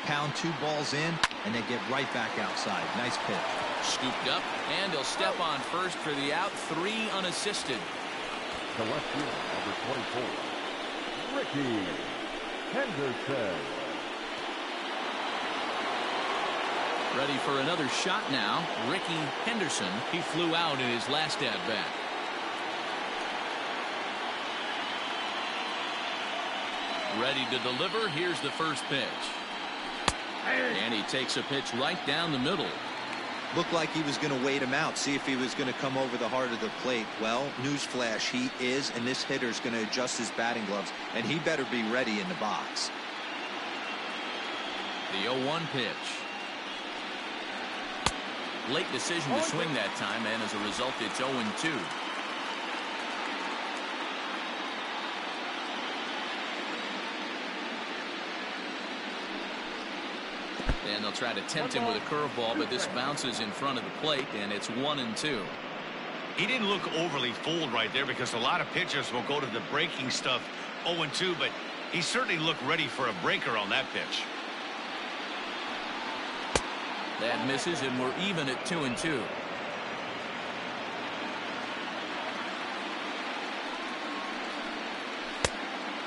Speaker 4: Pound 2 balls in, and then get right back outside. Nice pitch.
Speaker 1: Scooped up, and he'll step on first for the out. 3 unassisted.
Speaker 3: The left fielder, number 24, Ricky Henderson.
Speaker 1: Ready for another shot now. Ricky Henderson. He flew out in his last at-bat. Ready to deliver. Here's the first pitch. And he takes a pitch right down the middle.
Speaker 4: Looked like he was going to wait him out, see if he was going to come over the heart of the plate. Well, newsflash, he is, and this hitter's going to adjust his batting gloves, and he better be ready in the box.
Speaker 1: The 0-1 pitch. Late decision to swing that time, and as a result, it's 0-2. And they'll try to tempt him with a curveball, but this bounces in front of the plate, and it's 1-2.
Speaker 2: He didn't look overly fooled right there, because a lot of pitchers will go to the breaking stuff 0-2, but he certainly looked ready for a breaker on that pitch.
Speaker 1: That misses, and we're even at 2-2.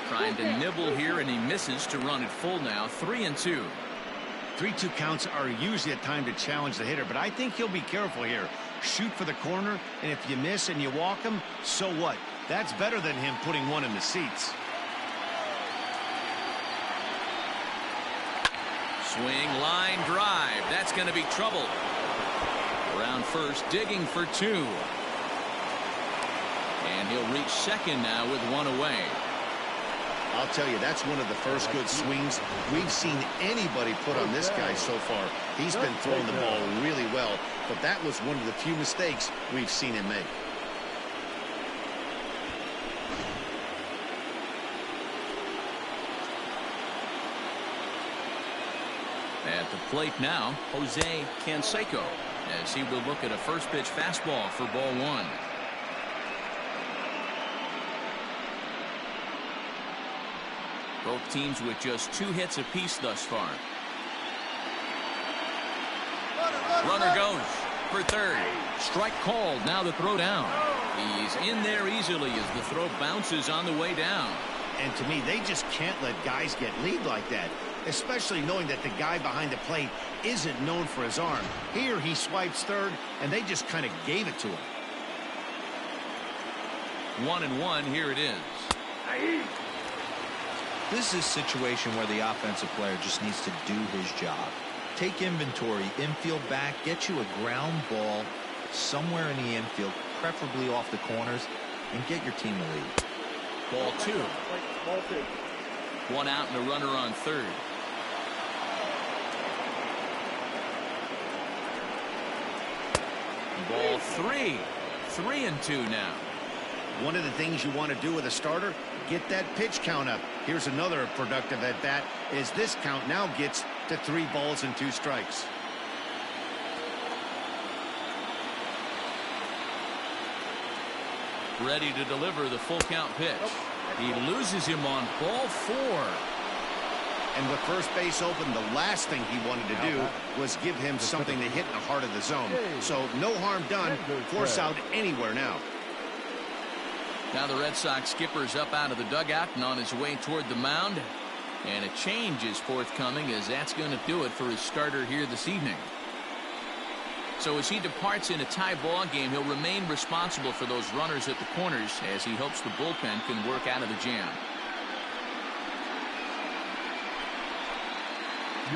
Speaker 1: Trying to nibble here, and he misses to run it full now. 3-2.
Speaker 2: 3-2 counts are usually a time to challenge the hitter, but I think he'll be careful here. Shoot for the corner, and if you miss and you walk him, so what? That's better than him putting one in the seats.
Speaker 1: Swing, line drive. That's going to be trouble. Around first, digging for 2. And he'll reach second now with 1 away.
Speaker 2: I'll tell you, that's one of the first good swings we've seen anybody put on this guy so far. He's been throwing the ball really well, but that was one of the few mistakes we've seen him make.
Speaker 1: At the plate now, Jose Canseco, as he will look at a first pitch fastball for ball one. Both teams with just 2 hits apiece thus far. Runner goes for third. Strike called. Now the throw down. He's in there easily as the throw bounces on the way down.
Speaker 2: And to me, they just can't let guys get lead like that, especially knowing that the guy behind the plate isn't known for his arm. Here he swipes third, and they just kind of gave it to him.
Speaker 1: 1-1. Here it is.
Speaker 4: This is a situation where the offensive player just needs to do his job. Take inventory, infield back, get you a ground ball somewhere in the infield, preferably off the corners, and get your team a lead.
Speaker 1: Ball 2. 1 out and a runner on third. Ball 3. 3-2 now.
Speaker 2: One of the things you want to do with a starter, get that pitch count up. Here's another productive at bat as this count now gets to 3 balls and 2 strikes.
Speaker 1: Ready to deliver the full count pitch. He loses him on ball 4.
Speaker 2: And with first base open, the last thing he wanted to do was give him something to hit in the heart of the zone. So no harm done. Force out anywhere now.
Speaker 1: Now the Red Sox skipper's up out of the dugout and on his way toward the mound. And a change is forthcoming, as that's going to do it for his starter here this evening. So as he departs in a tie ball game, he'll remain responsible for those runners at the corners as he hopes the bullpen can work out of the jam.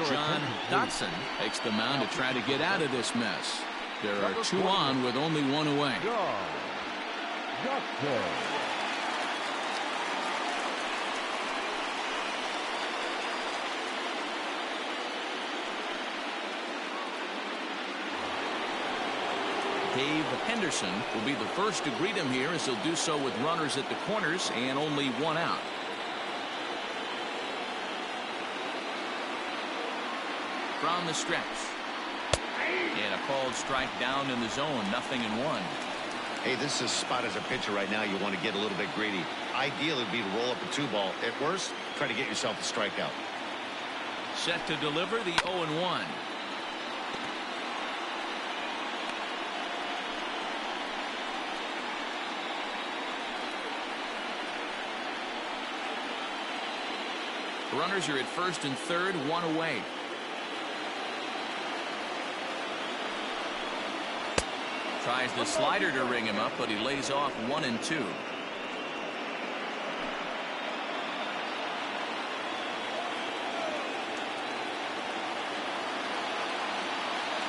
Speaker 1: John Dotson takes the mound to try to get out of this mess. There are 2 on with only 1 away. Dave Henderson will be the first to greet him here, as he'll do so with runners at the corners and only 1 out. From the stretch. And a called strike down in the zone. 0-1.
Speaker 2: Hey, this is a spot as a pitcher right now. You want to get a little bit greedy. Ideally, it would be to roll up a 2-ball. At worst, try to get yourself a strikeout.
Speaker 1: Set to deliver the 0-1. Runners are at first and third, 1 away. Tries the slider to ring him up, but he lays off 1-2.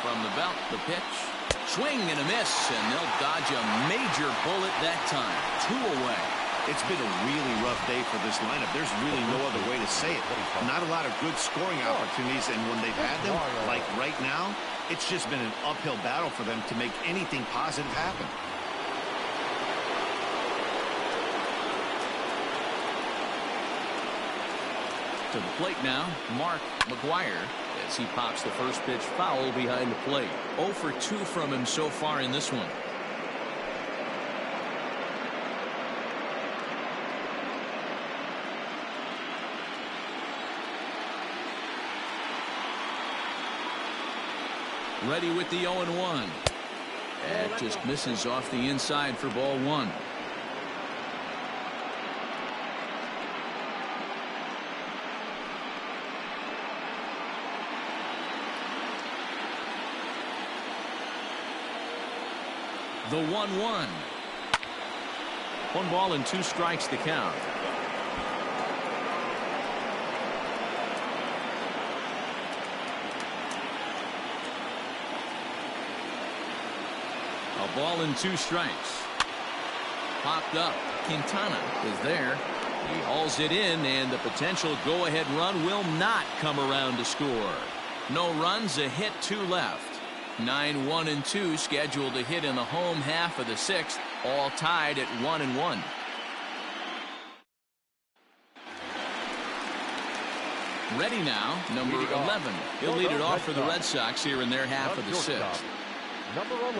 Speaker 1: From the belt, the pitch. Swing and a miss, and they'll dodge a major bullet that time. 2 away.
Speaker 2: It's been a really rough day for this lineup. There's really no other way to say it. Not a lot of good scoring opportunities, and when they've had them, like right now, it's just been an uphill battle for them to make anything positive happen.
Speaker 1: To the plate now, Mark McGwire, as he pops the first pitch foul behind the plate. 0 for 2 from him so far in this one. Ready with the 0-1. That just misses off the inside for ball 1. The 1-1. 1 ball and 2 strikes to count. A ball and 2 strikes. Popped up. Quintana is there. He hauls it in, and the potential go-ahead run will not come around to score. No runs, a hit, 2 left. 9-1-2 scheduled to hit in the home half of the 6th, all tied at 1-1. Ready now, number 11. He'll lead it off for the Red Sox here in their half of the sixth.
Speaker 3: Number 11.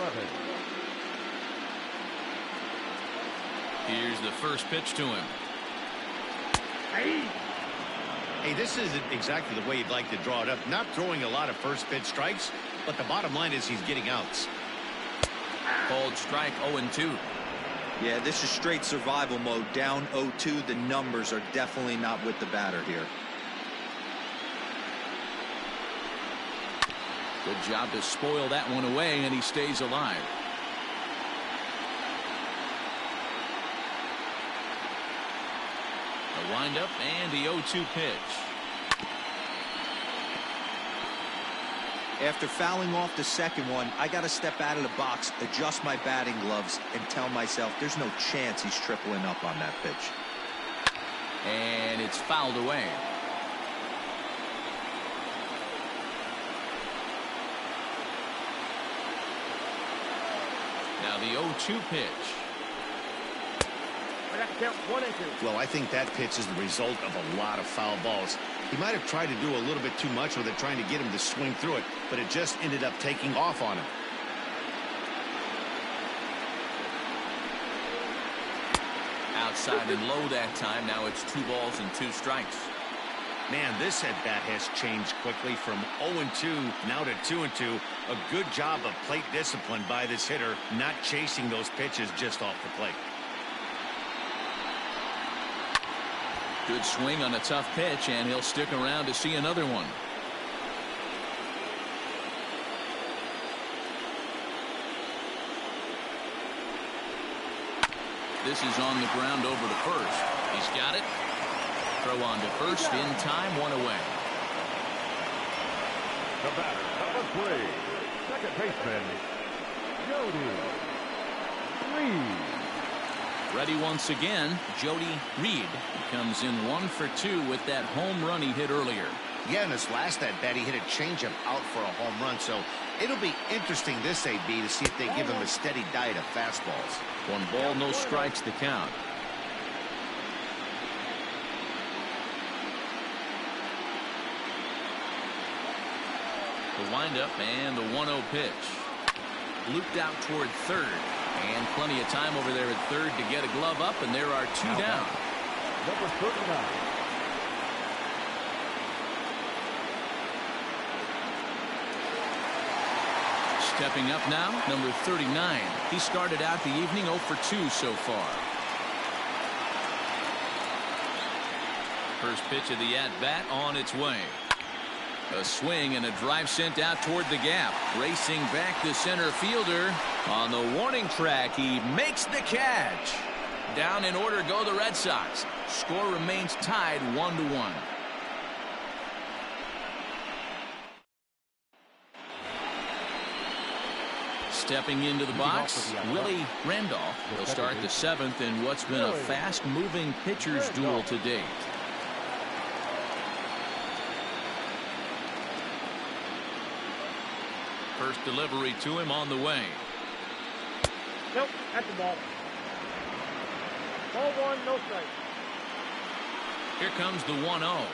Speaker 1: Here's the first pitch to him.
Speaker 2: Hey, this isn't exactly the way you'd like to draw it up. Not throwing a lot of first pitch strikes, but the bottom line is he's getting outs.
Speaker 1: Called strike 0-2.
Speaker 4: Yeah, this is straight survival mode. Down 0-2. The numbers are definitely not with the batter here.
Speaker 1: Good job to spoil that one away, and he stays alive. The windup and the 0-2 pitch.
Speaker 4: After fouling off the second one, I got to step out of the box, adjust my batting gloves, and tell myself there's no chance he's tripling up on that pitch.
Speaker 1: And it's fouled away. Now the 0-2 pitch.
Speaker 2: Well, I think that pitch is the result of a lot of foul balls. He might have tried to do a little bit too much with it, trying to get him to swing through it, but it just ended up taking off on him.
Speaker 1: Outside and low that time. Now it's 2 balls and 2 strikes.
Speaker 2: Man, this at-bat has changed quickly from 0-2 now to 2-2. A good job of plate discipline by this hitter, not chasing those pitches just off the plate.
Speaker 1: Good swing on a tough pitch, and he'll stick around to see another one. This is on the ground over to first. He's got it. Throw on to first in time, 1 away.
Speaker 3: The batter, number 3, second baseman, Jody Reed.
Speaker 1: Ready once again, Jody Reed. He comes in 1 for 2 with that home run he hit earlier.
Speaker 2: Yeah, in his last at-bat, he hit a changeup out for a home run, so it'll be interesting this AB to see if they give him a steady diet of fastballs.
Speaker 1: 1 ball, no strikes to count. The windup and the 1-0 pitch. Looped out toward third. And plenty of time over there at third to get a glove up, and there are 2 down.
Speaker 3: Number 39.
Speaker 1: Stepping up now, number 39. He started out the evening 0 for 2 so far. First pitch of the at-bat on its way. A swing and a drive sent out toward the gap. Racing back the center fielder. On the warning track, he makes the catch. Down in order go the Red Sox. Score remains tied 1-1. Stepping into the box, Willie Randolph. He'll start the 7th in what's been a fast-moving pitcher's duel to date. First delivery to him on the way.
Speaker 6: Nope, that's the ball. Ball 1, no strike.
Speaker 1: Here comes the 1-0.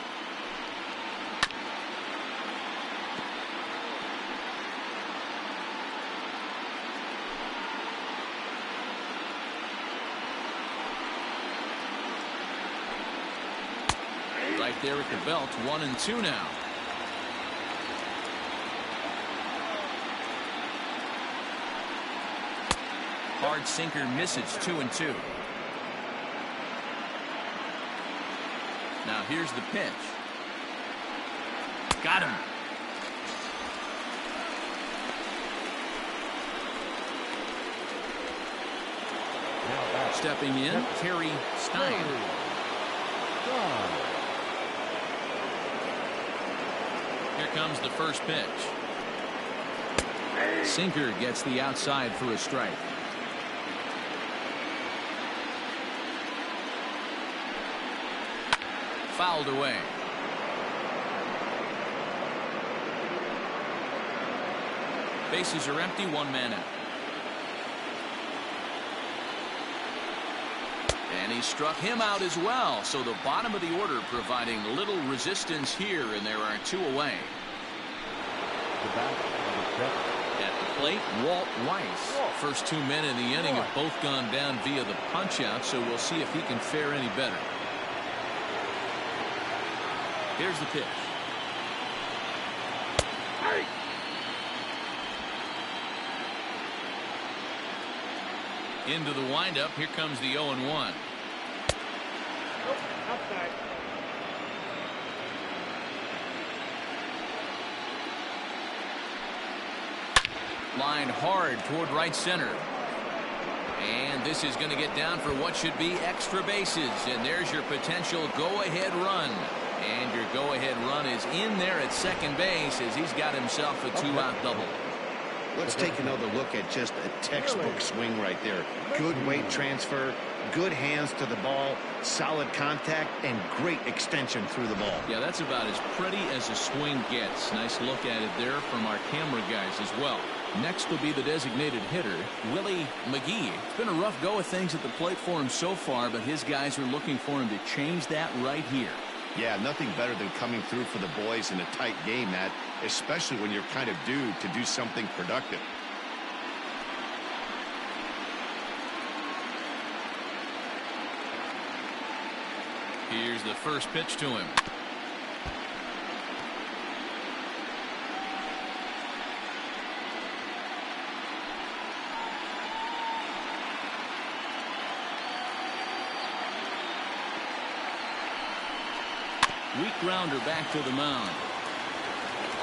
Speaker 1: Right there at the belt, 1-2 now. Hard sinker misses, 2-2. Now here's the pitch. Got him. Stepping in, Terry Stein. Here comes the first pitch. Sinker gets the outside for a strike. Fouled away. Bases are empty, 1 man out. And he struck him out as well. So the bottom of the order providing little resistance here, and there are 2 away. At the plate, Walt Weiss. First 2 men in the inning have both gone down via the punch-out, so we'll see if he can fare any better. Here's the pitch. Into the windup. Here comes the 0-1.
Speaker 6: Outside.
Speaker 1: Line hard toward right center. And this is going to get down for what should be extra bases. And there's your potential go-ahead run. And your go-ahead run is in there at second base as he's got himself a 2-out double.
Speaker 2: Let's take another look at just a textbook swing right there. Good weight transfer, good hands to the ball, solid contact, and great extension through the ball.
Speaker 1: Yeah, that's about as pretty as a swing gets. Nice look at it there from our camera guys as well. Next will be the designated hitter, Willie McGee. It's been a rough go of things at the plate for him so far, but his guys are looking for him to change that right here.
Speaker 2: Yeah, nothing better than coming through for the boys in a tight game, Matt, especially when you're kind of due to do something productive.
Speaker 1: Here's the first pitch to him. Weak grounder back to the mound.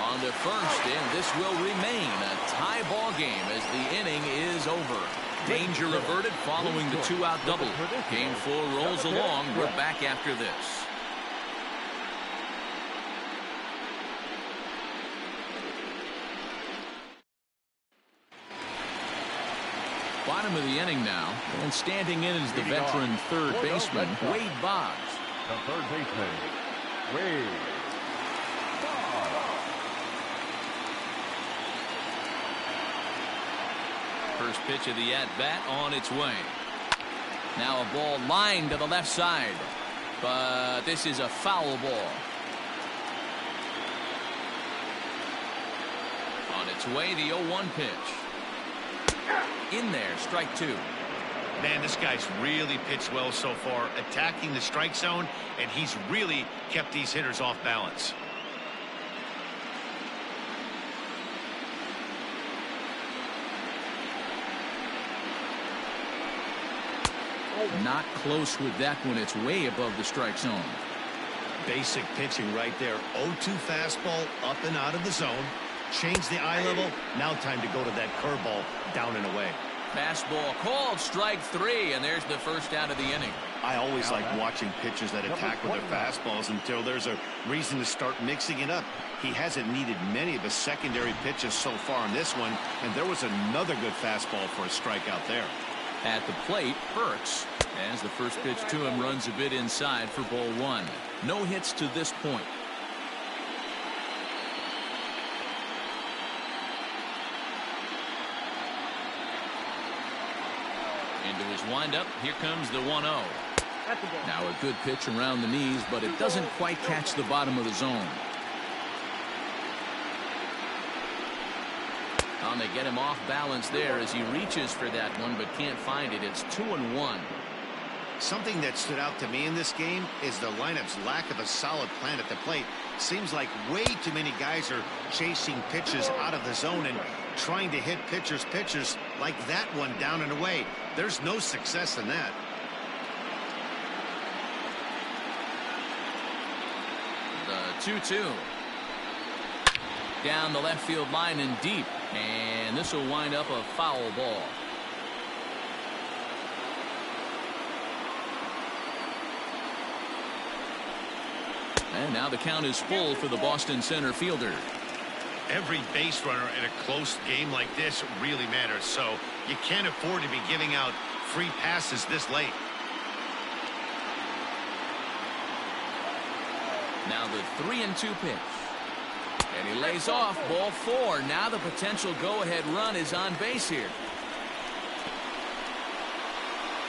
Speaker 1: On the first, and this will remain a tie ball game as the inning is over. Danger averted following the 2-out double. Game 4 rolls along. We're back after this. Bottom of the inning now, and standing in is the veteran third baseman, Wade Boggs.
Speaker 3: The third baseman, Wade.
Speaker 1: First pitch of the at-bat on its way. Now a ball lined to the left side, but this is a foul ball. On its way, the 0-1 pitch. In there, strike 2.
Speaker 2: Man, this guy's really pitched well so far, attacking the strike zone, and he's really kept these hitters off balance.
Speaker 1: Not close with that one. It's way above the strike zone.
Speaker 2: Basic pitching right there. 0-2 fastball up and out of the zone. Change the eye level. Now time to go to that curveball down and away.
Speaker 1: Fastball called, strike 3, and there's the first out of the inning.
Speaker 2: I always like watching pitchers that attack with their fastballs until there's a reason to start mixing it up. He hasn't needed many of his secondary pitches so far in this one, and there was another good fastball for a strikeout there.
Speaker 1: At the plate, Burks, as the first pitch to him runs a bit inside for ball 1. No hits to this point. Into his windup, here comes the 1-0. Now a good pitch around the knees, but it doesn't quite catch the bottom of the zone. They get him off balance there as he reaches for that one, but can't find it. It's 2-1.
Speaker 2: Something that stood out to me in this game is the lineup's lack of a solid plan at the plate. Seems like way too many guys are chasing pitches out of the zone and trying to hit pitchers like that one down and away. There's no success in that.
Speaker 1: The 2-2. Down the left field line and deep, and this will wind up a foul ball. And now the count is full for the Boston center fielder.
Speaker 2: Every base runner in a close game like this really matters, so you can't afford to be giving out free passes this late.
Speaker 1: Now the 3-2 pitch. And he lays off ball 4. Now the potential go-ahead run is on base here.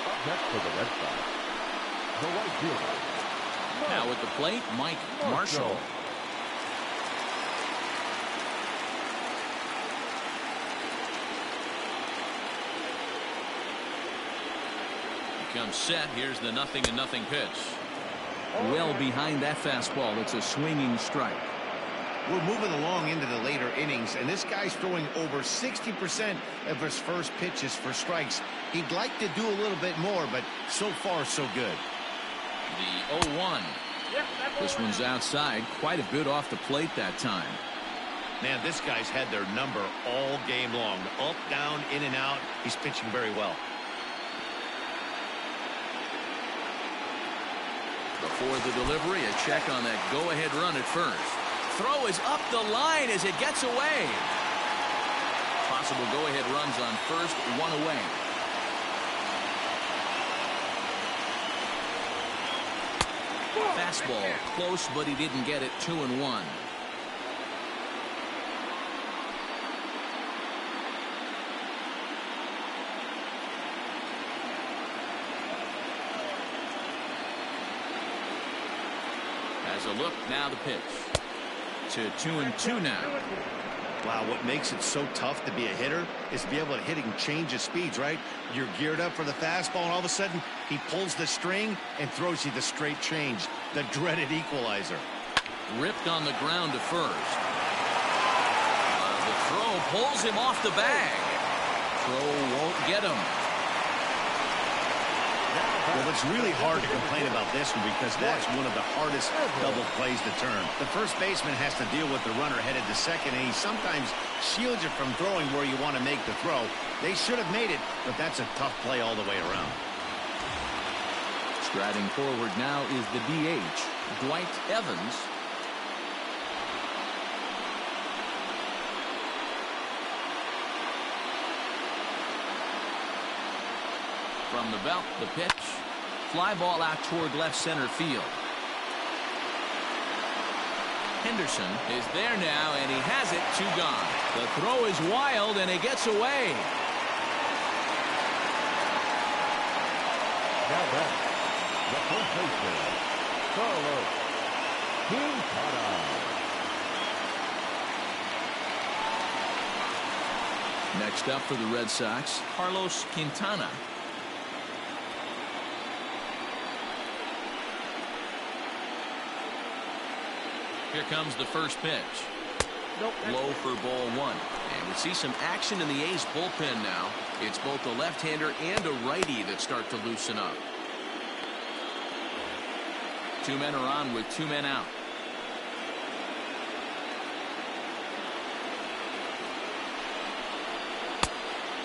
Speaker 3: Up next for the Red Sox, The right fielder.
Speaker 1: Now at the plate, Mike Marshall. Comes set. Here's the 0-0 pitch. Well behind that fastball. It's a swinging strike.
Speaker 2: We're moving along into the later innings, and this guy's throwing over 60% of his first pitches for strikes. He'd like to do a little bit more, but so far so good.
Speaker 1: The 0-1. This one's outside. Quite a bit off the plate that time.
Speaker 2: Man, this guy's had their number all game long. Up, down, in and out. He's pitching very well.
Speaker 1: Before the delivery, a check on that go-ahead run at first. Throw is up the line as it gets away. Possible go-ahead runs on first, one away. Fastball close, but he didn't get it. 2-1. Has a look, now the pitch. To 2-2 now.
Speaker 2: Wow, what makes it so tough to be a hitter is to be able to hit and change the speeds, right? You're geared up for the fastball, and all of a sudden, he pulls the string and throws you the straight change, the dreaded equalizer.
Speaker 1: Ripped on the ground to first. The throw pulls him off the bag. Throw won't get him.
Speaker 2: Well, it's really hard to complain about this one because that's one of the hardest double plays to turn. The first baseman has to deal with the runner headed to second, and he sometimes shields you from throwing where you want to make the throw. They should have made it, but that's a tough play all the way around.
Speaker 1: Striding forward now is the DH, Dwight Evans. From the belt, the pitch. Fly ball out toward left center field. Henderson is there now, and he has it. 2 gone. The throw is wild, and it gets away.
Speaker 3: Now back, the first baseman, Carlos Quintana.
Speaker 1: Next up for the Red Sox, Carlos Quintana. Here comes the first pitch. Low for ball 1. And we see some action in the A's bullpen now. It's both a left-hander and a righty that start to loosen up. 2 men are on with 2 men out.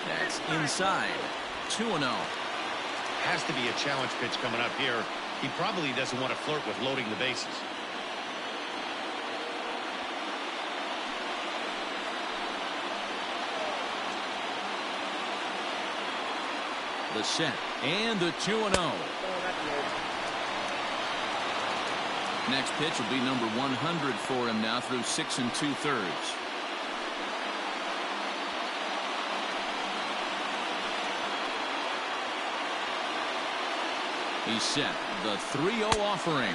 Speaker 1: That's inside. 2-0.
Speaker 2: Has to be a challenge pitch coming up here. He probably doesn't want to flirt with loading the bases.
Speaker 1: The set and the 2-0. Next pitch will be number 100 for him now through 6 2/3. He's set. The 3-0 offering.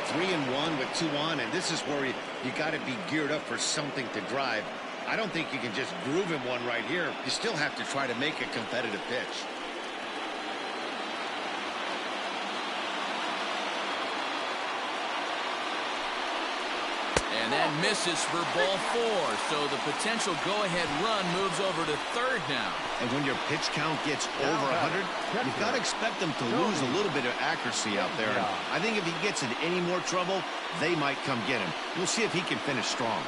Speaker 2: 3-1 with 2 on, and this is where you got to be geared up for something to drive. I don't think you can just groove him one right here. You still have to try to make a competitive pitch.
Speaker 1: And that misses for ball 4. So the potential go-ahead run moves over to third now.
Speaker 2: And when your pitch count gets over 100, you've got to expect them to lose a little bit of accuracy out there. And I think if he gets in any more trouble, they might come get him. We'll see if he can finish strong.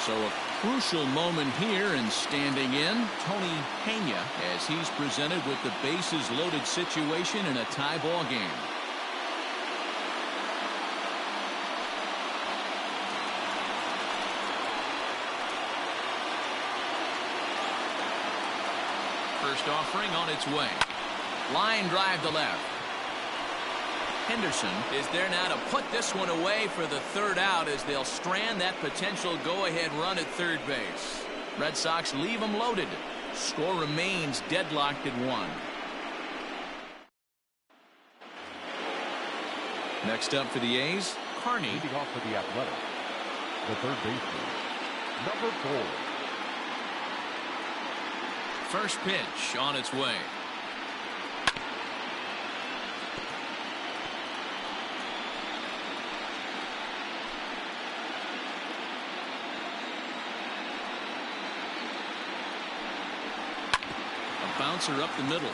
Speaker 1: So a crucial moment here, and standing in, Tony Pena, as he's presented with the bases loaded situation in a tie ball game. First offering on its way. Line drive to left. Henderson is there now to put this one away for the 3rd out as they'll strand that potential go-ahead run at third base. Red Sox leave them loaded. Score remains deadlocked at 1. Next up for the A's, Carney.
Speaker 3: Leading off for the Athletics, the third baseman, number 4.
Speaker 1: First pitch on its way. A bouncer up the middle.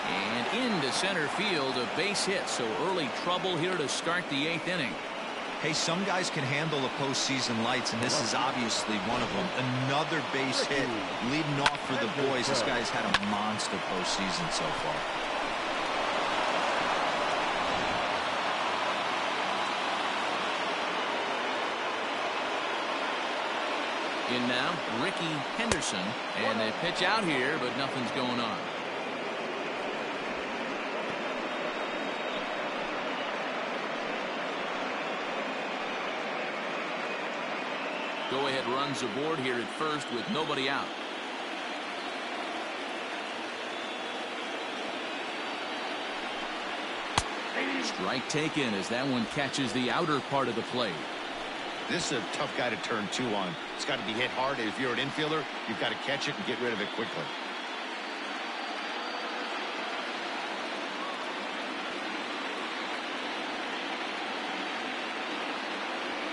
Speaker 1: And into center field, a base hit. So early trouble here to start the 8th inning.
Speaker 4: Hey, some guys can handle the postseason lights, and this is obviously one of them. Another base hit leading off for the boys. This guy's had a monster postseason so far.
Speaker 1: In now, Ricky Henderson. And they pitch out here, but nothing's going on. Go-ahead runs aboard here at first with nobody out. Strike taken as that one catches the outer part of the plate.
Speaker 2: This is a tough guy to turn 2 on. It's got to be hit hard. If you're an infielder, you've got to catch it and get rid of it quickly.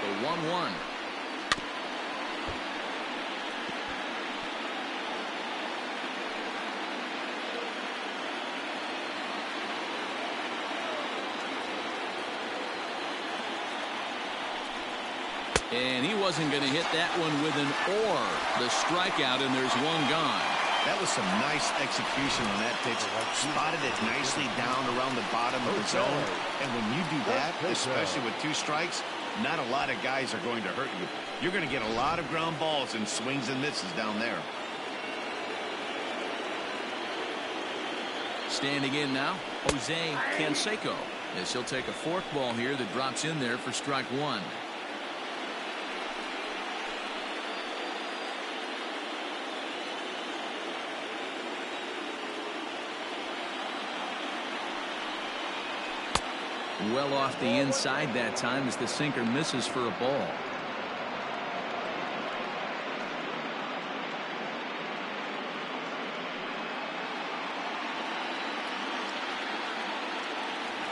Speaker 1: The 1-1. And he wasn't going to hit that one with an or. The strikeout, and there's one gone.
Speaker 2: That was some nice execution on that pitch. Spotted it nicely down around the bottom of the zone. And when you do that, especially with 2 strikes, not a lot of guys are going to hurt you. You're going to get a lot of ground balls and swings and misses down there.
Speaker 1: Standing in now, Jose Canseco, as he'll take a forkball here that drops in there for strike 1. Well off the inside that time as the sinker misses for a ball.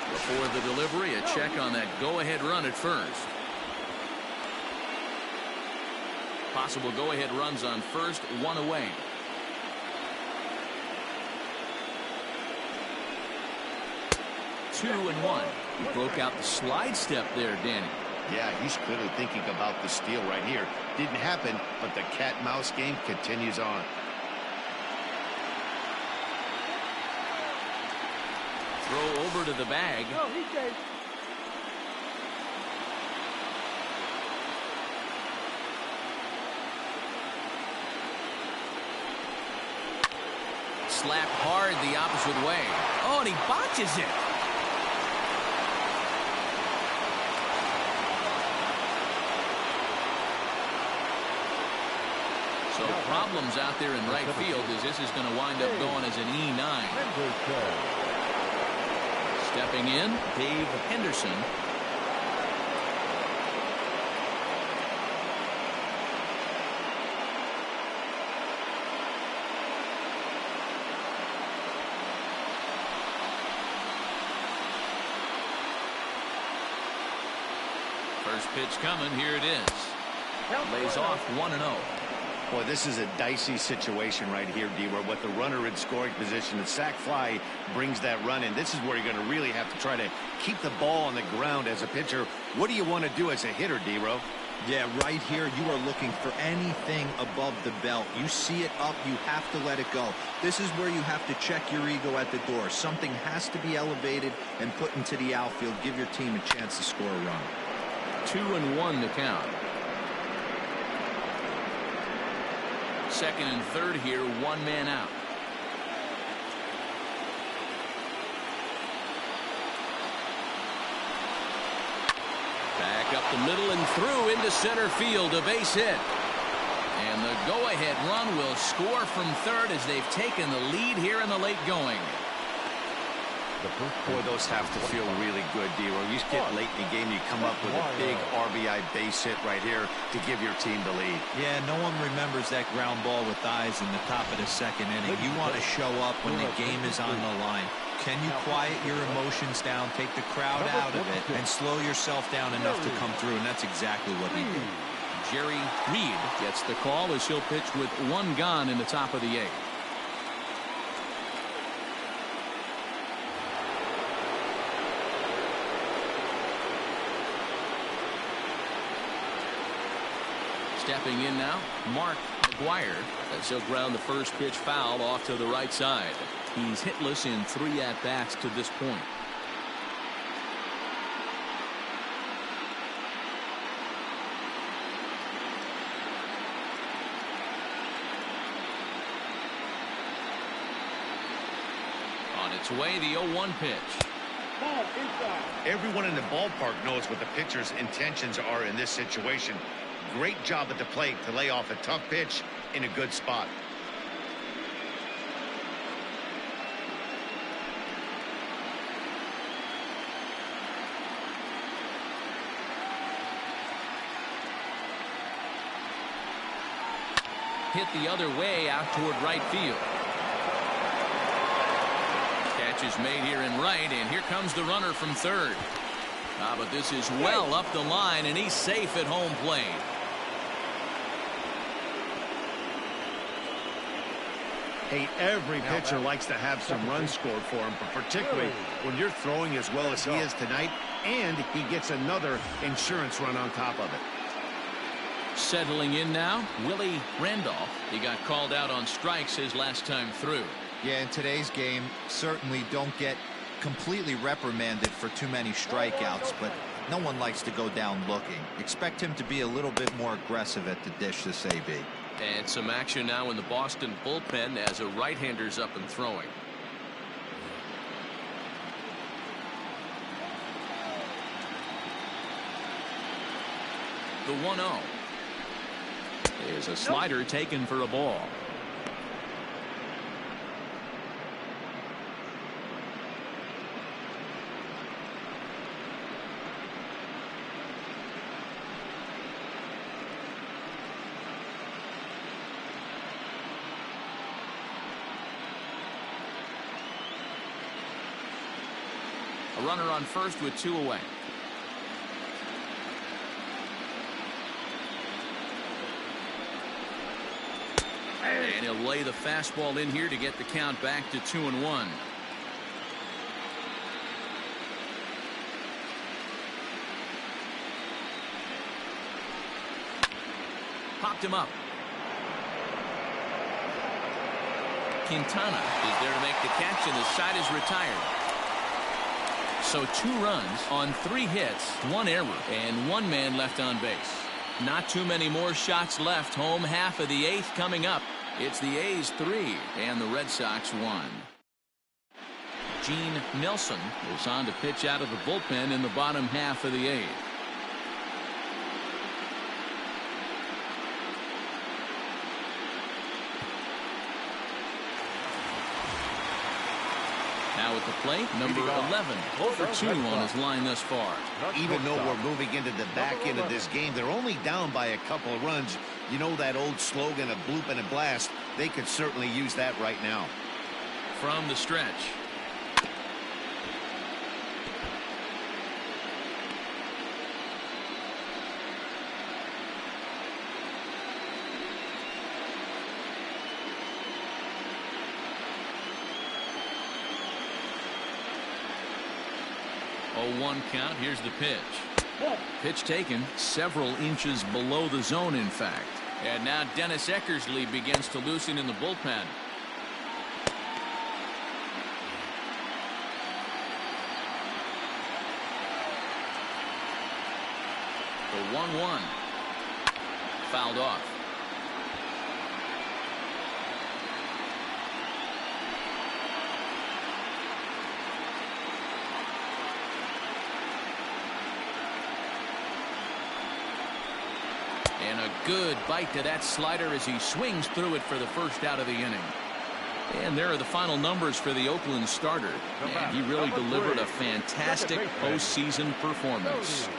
Speaker 1: Before the delivery, a check on that go-ahead run at first. Possible go-ahead runs on first, 1 away. Two and 1. He broke out the slide step there, Danny.
Speaker 2: Yeah, he's clearly thinking about the steal right here. Didn't happen, but the cat-mouse game continues on.
Speaker 1: Throw over to the bag.
Speaker 6: No, he's safe.
Speaker 1: Slap hard the opposite way. Oh, and he botches it. So problems out there in right field as this is going to wind up going as an E9. Stepping in, Dave Henderson. First pitch coming. Here it is. Lays off 1-0.
Speaker 2: Boy, this is a dicey situation right here, D, where with the runner in scoring position, the sac fly brings that run in. This is where you're going to really have to try to keep the ball on the ground as a pitcher. What do you want to do as a hitter, D-Ro?
Speaker 4: Yeah, right here, you are looking for anything above the belt. You see it up, you have to let it go. This is where you have to check your ego at the door. Something has to be elevated and put into the outfield. Give your team a chance to score a run.
Speaker 1: 2-1 the count. Second and third here, 1 man out. Back up the middle and through into center field, a base hit. And the go-ahead run will score from third as they've taken the lead here in the late going.
Speaker 2: Boy, those have to feel really good, D-Roy. You get late in the game, you come up with a big RBI base hit right here to give your team the lead.
Speaker 4: Yeah, no one remembers that ground ball with eyes in the top of the second inning. You want to show up when the game is on the line. Can you quiet your emotions down, take the crowd out of it, and slow yourself down enough to come through? And that's exactly what he did.
Speaker 1: Jerry Reed gets the call as he'll pitch with one gone in the top of the eighth. Stepping in now, Mark McGuire, as he'll ground the first pitch foul off to the right side. He's hitless in 3 at-bats to this point. On its way, the 0-1 pitch.
Speaker 6: Ball inside.
Speaker 2: Everyone in the ballpark knows what the pitcher's intentions are in this situation. Great job at the plate to lay off a tough pitch in a good spot.
Speaker 1: Hit the other way out toward right field. Catch is made here in right, and here comes the runner from third. But this is well up the line, and he's safe at home plate.
Speaker 2: Hey, every pitcher likes to have some runs scored for him, but particularly when you're throwing as well as he is tonight, and he gets another insurance run on top of it.
Speaker 1: Settling in now, Willie Randolph. He got called out on strikes his last time through.
Speaker 4: Yeah, in today's game, certainly don't get completely reprimanded for too many strikeouts, but no one likes to go down looking. Expect him to be a little bit more aggressive at the dish this AB.
Speaker 1: And some action now in the Boston bullpen as a right-hander's up and throwing. The 1-0 is a slider taken for a ball. A runner on first with 2 away. And he'll lay the fastball in here to get the count back to 2-1. Popped him up. Quintana is there to make the catch, and the side is retired. So 2 runs on 3 hits, 1 error, and 1 man left on base. Not too many more shots left. Home half of the 8th coming up. It's the A's 3 and the Red Sox 1. Gene Nelson is on to pitch out of the bullpen in the bottom half of the 8th. Now at the plate, number 11, 0 for 2 on his line thus far.
Speaker 2: Even though we're moving into the back end of this game, they're only down by a couple of runs. You know that old slogan, a bloop and a blast? They could certainly use that right now.
Speaker 1: From the stretch. Oh, 1 count. Here's the pitch. Pitch taken several inches below the zone, in fact. And now Dennis Eckersley begins to loosen in the bullpen. The 1-1. Fouled off. And a good bite to that slider as he swings through it for the first out of the inning. And there are the final numbers for the Oakland starter. And he really delivered a fantastic postseason performance.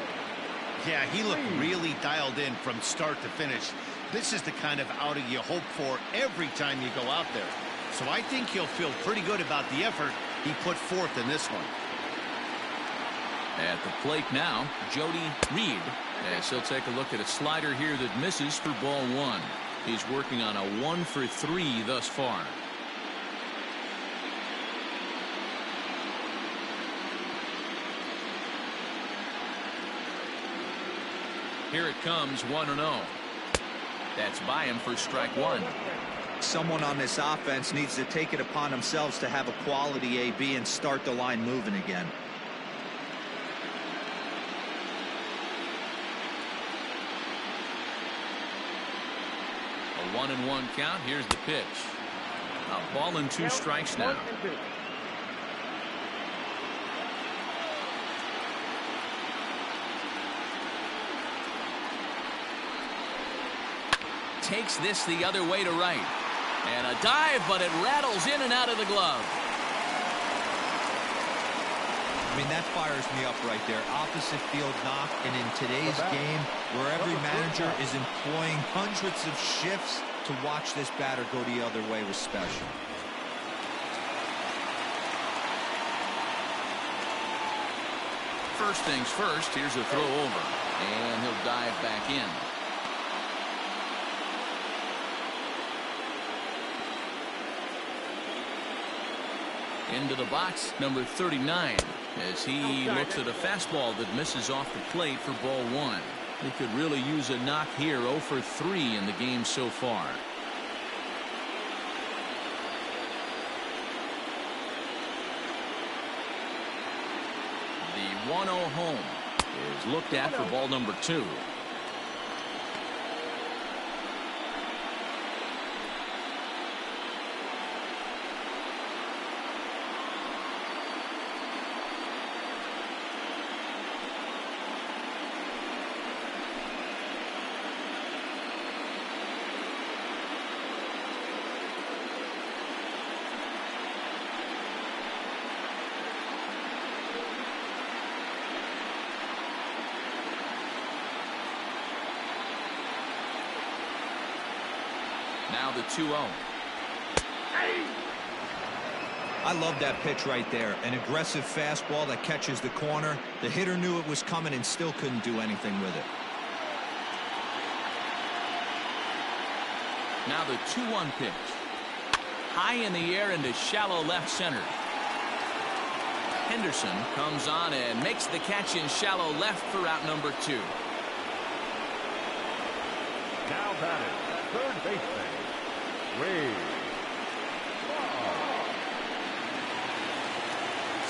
Speaker 2: Yeah, he looked really dialed in from start to finish. This is the kind of outing you hope for every time you go out there. So I think he'll feel pretty good about the effort he put forth in this one.
Speaker 1: At the plate now, Jody Reed. As he'll take a look at a slider here that misses for ball one. He's working on a 1-for-3 thus far. Here it comes, 1-0. That's by him for strike one.
Speaker 4: Someone on this offense needs to take it upon themselves to have a quality AB and start the line moving again.
Speaker 1: A 1-1 count. Here's the pitch. A ball and 2 strikes now. Takes this the other way to right. And a dive, but it rattles in and out of the glove.
Speaker 4: I mean, that fires me up right there. Opposite field knock. And in today's game, where every manager is employing hundreds of shifts to watch this batter go the other way was special.
Speaker 1: First things first, here's a throw over. And he'll dive back in. Into the box, number 39, as he looks at a fastball that misses off the plate for ball one. He could really use a knock here. 0-for-3 in the game so far. The 1-0 home is looked at for ball number 2. Now the 2-0.
Speaker 4: I love that pitch right there. An aggressive fastball that catches the corner. The hitter knew it was coming and still couldn't do anything with it.
Speaker 1: Now the 2-1 pitch. High in the air into shallow left center. Henderson comes on and makes the catch in shallow left for out number 2.
Speaker 3: Now batting, third baseman, Ray.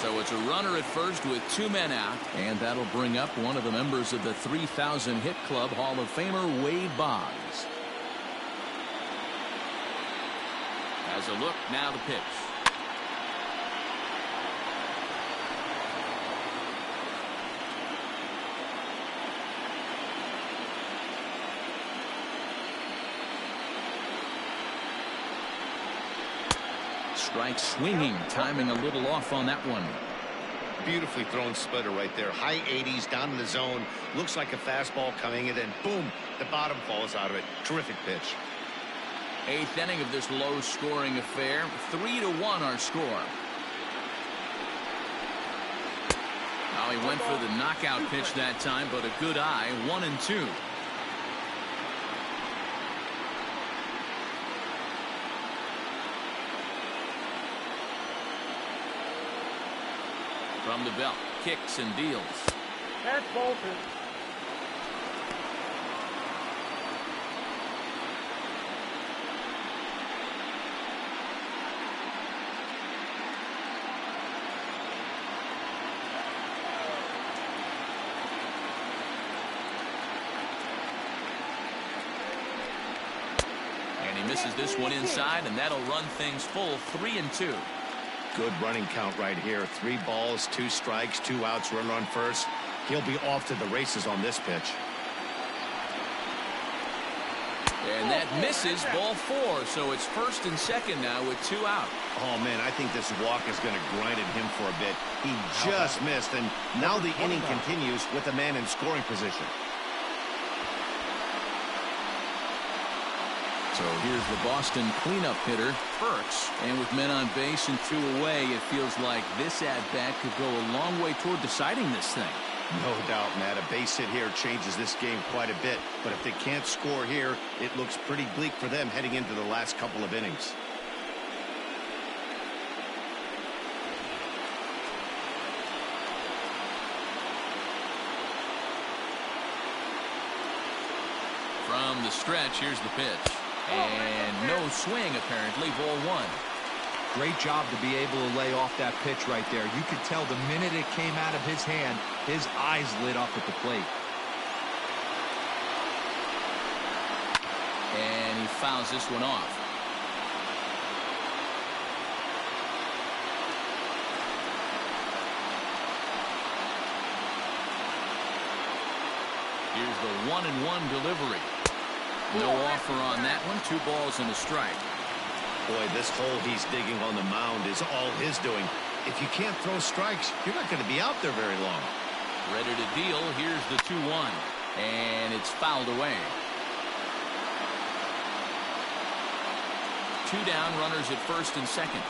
Speaker 1: So it's a runner at first with 2 men out, and that'll bring up one of the members of the 3,000 hit club, Hall of Famer Wade Boggs. As a look, now the pitch. Strike swinging, timing a little off on that one.
Speaker 2: Beautifully thrown splitter right there. High 80s down in the zone. Looks like a fastball coming in, and boom, the bottom falls out of it. Terrific pitch.
Speaker 1: 8th inning of this low-scoring affair. 3-1 our score. Now he went for the knockout pitch that time, but a good eye. 1-2. From the belt, kicks and deals.
Speaker 6: That's Bolton.
Speaker 1: And he misses this one inside, and that'll run things full. 3-2.
Speaker 2: Good running count right here. 3 balls, 2 strikes, 2 outs, run on first. He'll be off to the races on this pitch.
Speaker 1: And that misses, ball 4. So it's 1st and 2nd now with 2 out.
Speaker 2: Oh, man, I think this walk is going to grind at him for a bit. He just missed, and now the inning continues with a man in scoring position.
Speaker 1: So here's the Boston cleanup hitter, Perks. And with men on base and 2 away, it feels like this at-bat could go a long way toward deciding this thing.
Speaker 2: No doubt, Matt. A base hit here changes this game quite a bit. But if they can't score here, it looks pretty bleak for them heading into the last couple of innings.
Speaker 1: From the stretch, here's the pitch. And no swing, apparently, ball 1.
Speaker 4: Great job to be able to lay off that pitch right there. You could tell the minute it came out of his hand, his eyes lit up at the plate.
Speaker 1: And he fouls this one off. Here's the 1-1 delivery. No offer on that one. 2 balls and a strike.
Speaker 2: Boy, this hole he's digging on the mound is all his doing. If you can't throw strikes, you're not going to be out there very long.
Speaker 1: Ready to deal. Here's the 2-1. And it's fouled away. 2 down, runners at 1st and 2nd.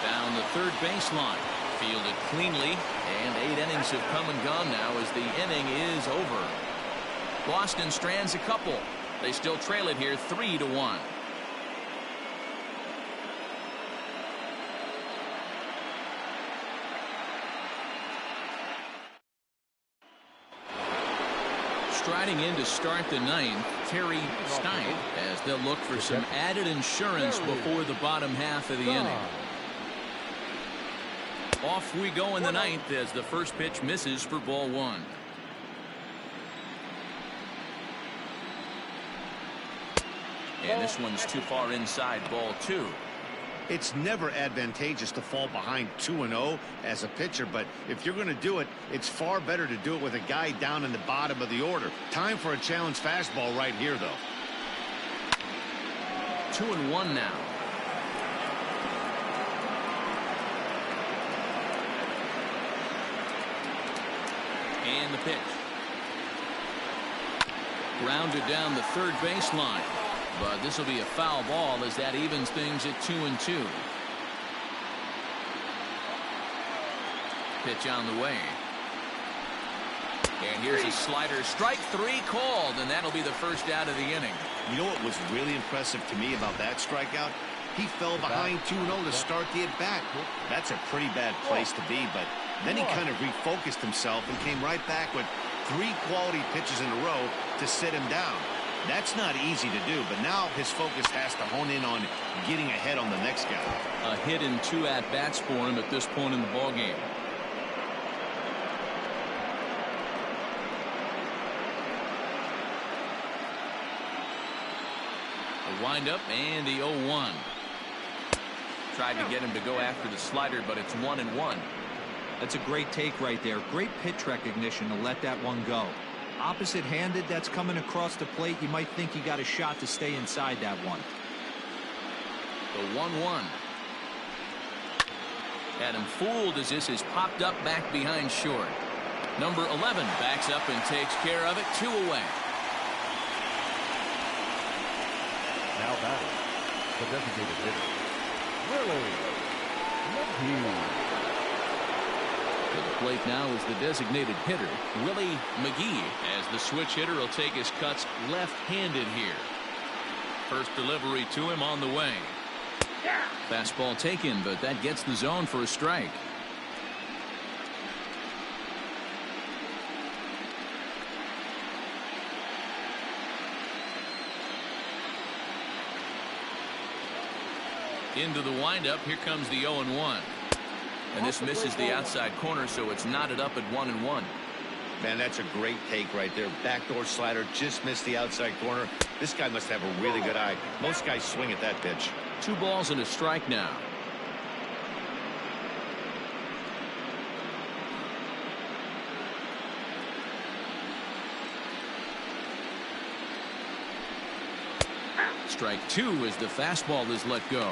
Speaker 1: Down the 3rd baseline. Fielded cleanly. And 8 innings have come and gone now as the inning is over. Boston strands a couple. They still trail it here 3-1. Striding in to start the 9th, Terry Stein, as they'll look for some added insurance before the bottom half of the inning. Off we go in the 9th as the first pitch misses for ball 1. And this one's too far inside, ball 2.
Speaker 2: It's never advantageous to fall behind 2-0 as a pitcher, but if you're going to do it, it's far better to do it with a guy down in the bottom of the order. Time for a challenge fastball right here, though.
Speaker 1: 2-1 now. And the pitch. Grounded down the 3rd baseline. But this will be a foul ball as that evens things at 2-2. Pitch on the way. And here's a slider. Strike 3 called, and that'll be the first out of the inning.
Speaker 2: You know what was really impressive to me about that strikeout? He fell behind 2-0 to start the at-bat. That's a pretty bad place to be, but then he kind of refocused himself and came right back with 3 quality pitches in a row to sit him down. That's not easy to do, but now his focus has to hone in on getting ahead on the next guy.
Speaker 1: A hit and 2 at-bats for him at this point in the ballgame. A windup and the 0-1. Tried to get him to go after the slider, but it's 1-1.
Speaker 4: That's a great take right there. Great pitch recognition to let that one go. Opposite-handed, that's coming across the plate. You might think you got a shot to stay inside that one.
Speaker 1: The 1-1. Had him fooled as this is popped up back behind short. Number 11 backs up and takes care of it. 2 away.
Speaker 3: Now batting, the designated hitter, Willie McGee.
Speaker 1: To the plate now is the designated hitter, Willie McGee, as the switch hitter will take his cuts left-handed here. First delivery to him on the way. Fastball taken, but that gets the zone for a strike. Into the windup. Here comes the 0-1. And this misses the outside corner, so it's knotted up at 1-1.
Speaker 2: Man, that's a great take right there. Backdoor slider just missed the outside corner. This guy must have a really good eye. Most guys swing at that pitch.
Speaker 1: 2 balls and a strike now. Strike two as the fastball is let go.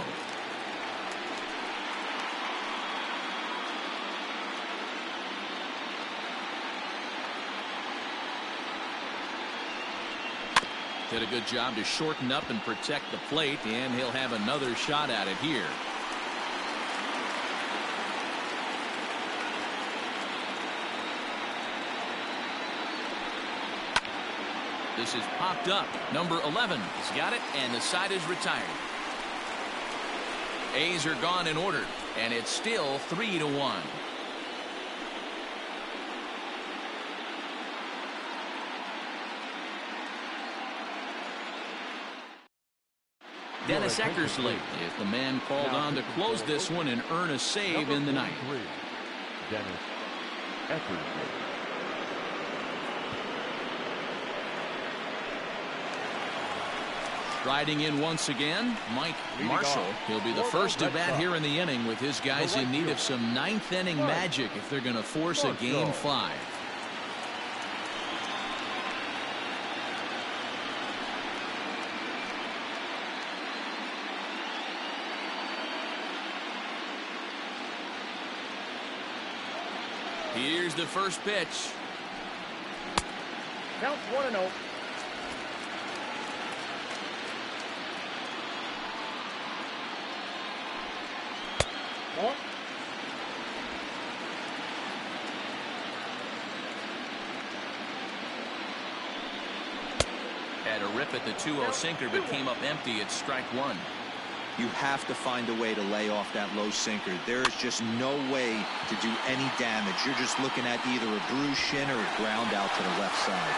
Speaker 1: Did a good job to shorten up and protect the plate, and he'll have another shot at it here. This is popped up. Number 11 has got it, and the side is retired. A's are gone in order, and it's still 3-1. Dennis Eckersley is the man called on to close this one and earn a save in the ninth.
Speaker 3: Dennis Eckersley.
Speaker 1: Riding in once again, Mike Marshall. He'll be the first to bat here in the inning with his guys in need of some ninth inning magic if they're going to force a game 5. Here's the first pitch.
Speaker 6: Counts 1-0.
Speaker 1: Had a rip at the 2-0 sinker, but came up empty at strike one.
Speaker 4: You have to find a way to lay off that low sinker. There is just no way to do any damage. You're just looking at either a bruised shin or a ground out to the left side.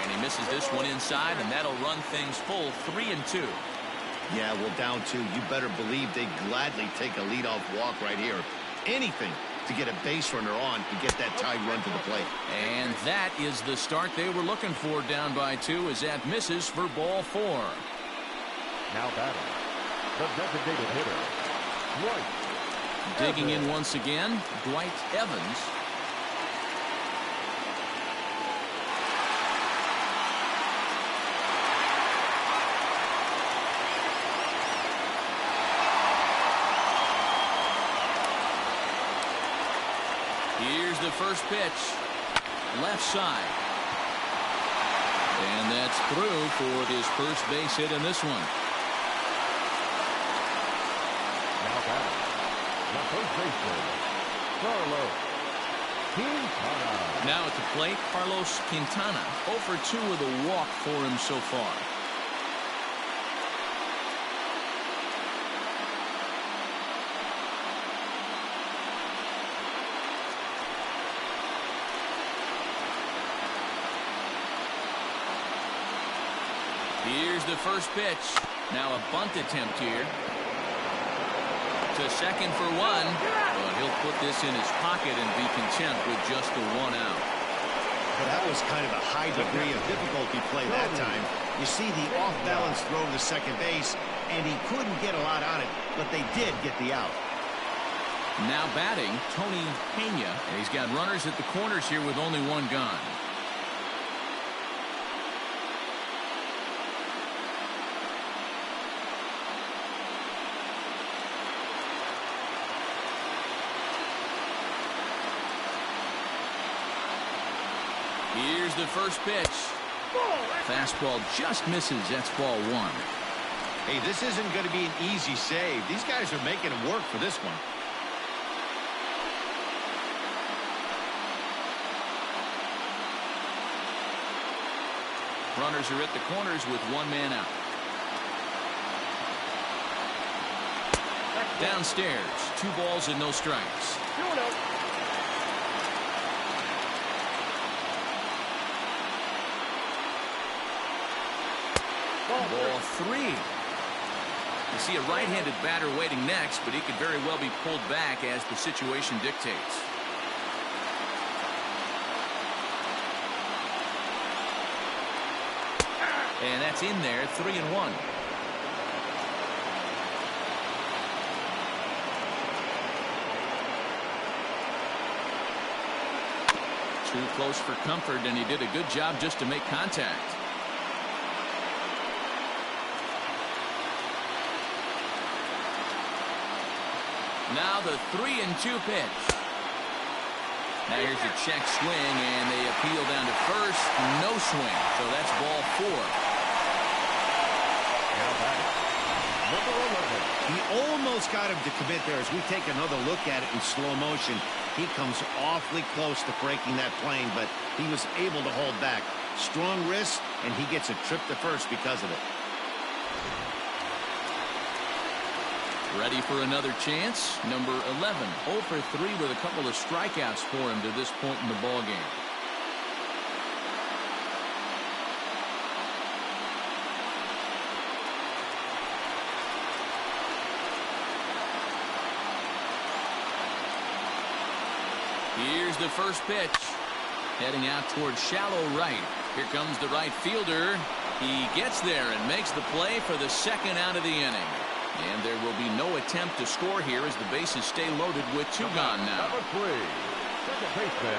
Speaker 1: And he misses this one inside, and that'll run things full 3-2.
Speaker 2: Yeah, well, down 2. You better believe they'd gladly take a leadoff walk right here. Anything to get a base runner on and get that tied run to the plate.
Speaker 1: And that is the start they were looking for, down by 2, as that misses for ball 4.
Speaker 3: Now batting, the designated hitter, Dwight.
Speaker 1: Digging in once again, Dwight Evans. Here's the first pitch. Left side. And that's through for his first base hit in this one.
Speaker 3: Now batting, the first baseman, Carlos Quintana.
Speaker 1: Now at the plate, Carlos Quintana. 0 for 2 with a walk for him so far. Here's the first pitch. Now a bunt attempt here. To second for 1. But he'll put this in his pocket and be content with just the 1 out.
Speaker 2: But that was kind of a high degree of difficulty play that time. You see the off-balance throw to second base, and he couldn't get a lot on it, but they did get the out.
Speaker 1: Now batting, Tony Pena. And he's got runners at the corners here with only 1 gone. Here's the first pitch. Fastball just misses. That's ball 1.
Speaker 2: Hey, this isn't going to be an easy save. These guys are making him work for this one.
Speaker 1: Runners are at the corners with 1 man out. Downstairs, 2 balls and no strikes.
Speaker 6: 2-0.
Speaker 1: Ball 3. You see a right-handed batter waiting next, but he could very well be pulled back as the situation dictates. And that's in there, 3-1. Too close for comfort, and he did a good job just to make contact. Now the 3-2 pitch. Now here's a check swing, and they appeal down to first. No swing, so that's ball 4.
Speaker 3: Now back, number 11.
Speaker 2: He almost got him to commit there. As we take another look at it in slow motion, he comes awfully close to breaking that plane, but he was able to hold back. Strong wrist, and he gets a trip to first because of it.
Speaker 1: Ready for another chance. Number 11, 0 for 3 with a couple of strikeouts for him to this point in the ballgame. Here's the first pitch. Heading out towards shallow right. Here comes the right fielder. He gets there and makes the play for the second out of the inning. And there will be no attempt to score here as the bases stay loaded with 2 gone now.
Speaker 3: Number 3, second baseman,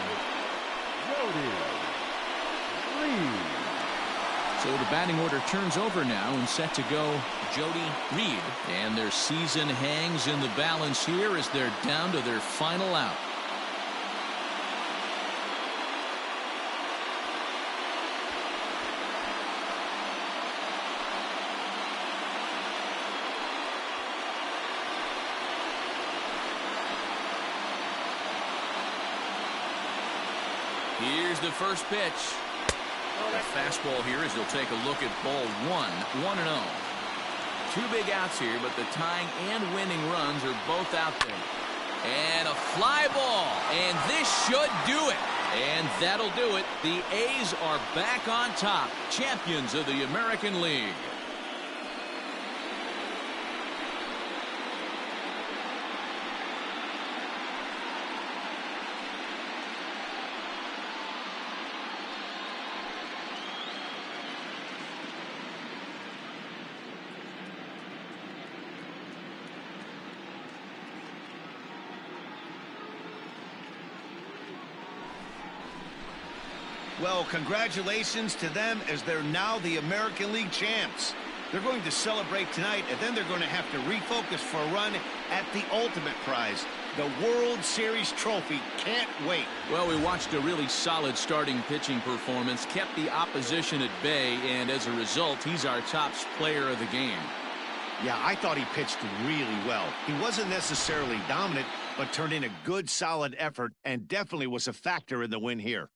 Speaker 3: Jody Reed.
Speaker 1: So the batting order turns over now and set to go Jody Reed. And their season hangs in the balance here as they're down to their final out. Here's the first pitch. A fastball here as they'll take a look at ball 1, 1-0. 2 big outs here, but the tying and winning runs are both out there. And a fly ball, and this should do it. And that'll do it. The A's are back on top, champions of the American League.
Speaker 2: Well, congratulations to them as they're now the American League champs. They're going to celebrate tonight, and then they're going to have to refocus for a run at the ultimate prize, the World Series trophy. Can't wait.
Speaker 1: Well, we watched a really solid starting pitching performance, kept the opposition at bay, and as a result, he's our top player of the game.
Speaker 2: Yeah, I thought he pitched really well. He wasn't necessarily dominant, but turned in a good, solid effort and definitely was a factor in the win here.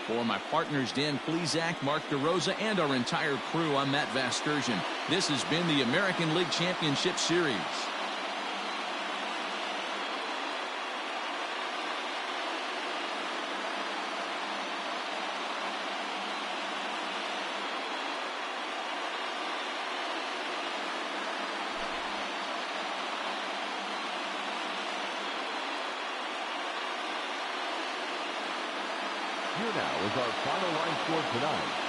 Speaker 1: For my partners Dan Plesac, Mark DeRosa, and our entire crew, I'm Matt Vasgersian. This has been the American League Championship Series.
Speaker 3: Here now is our final line score tonight.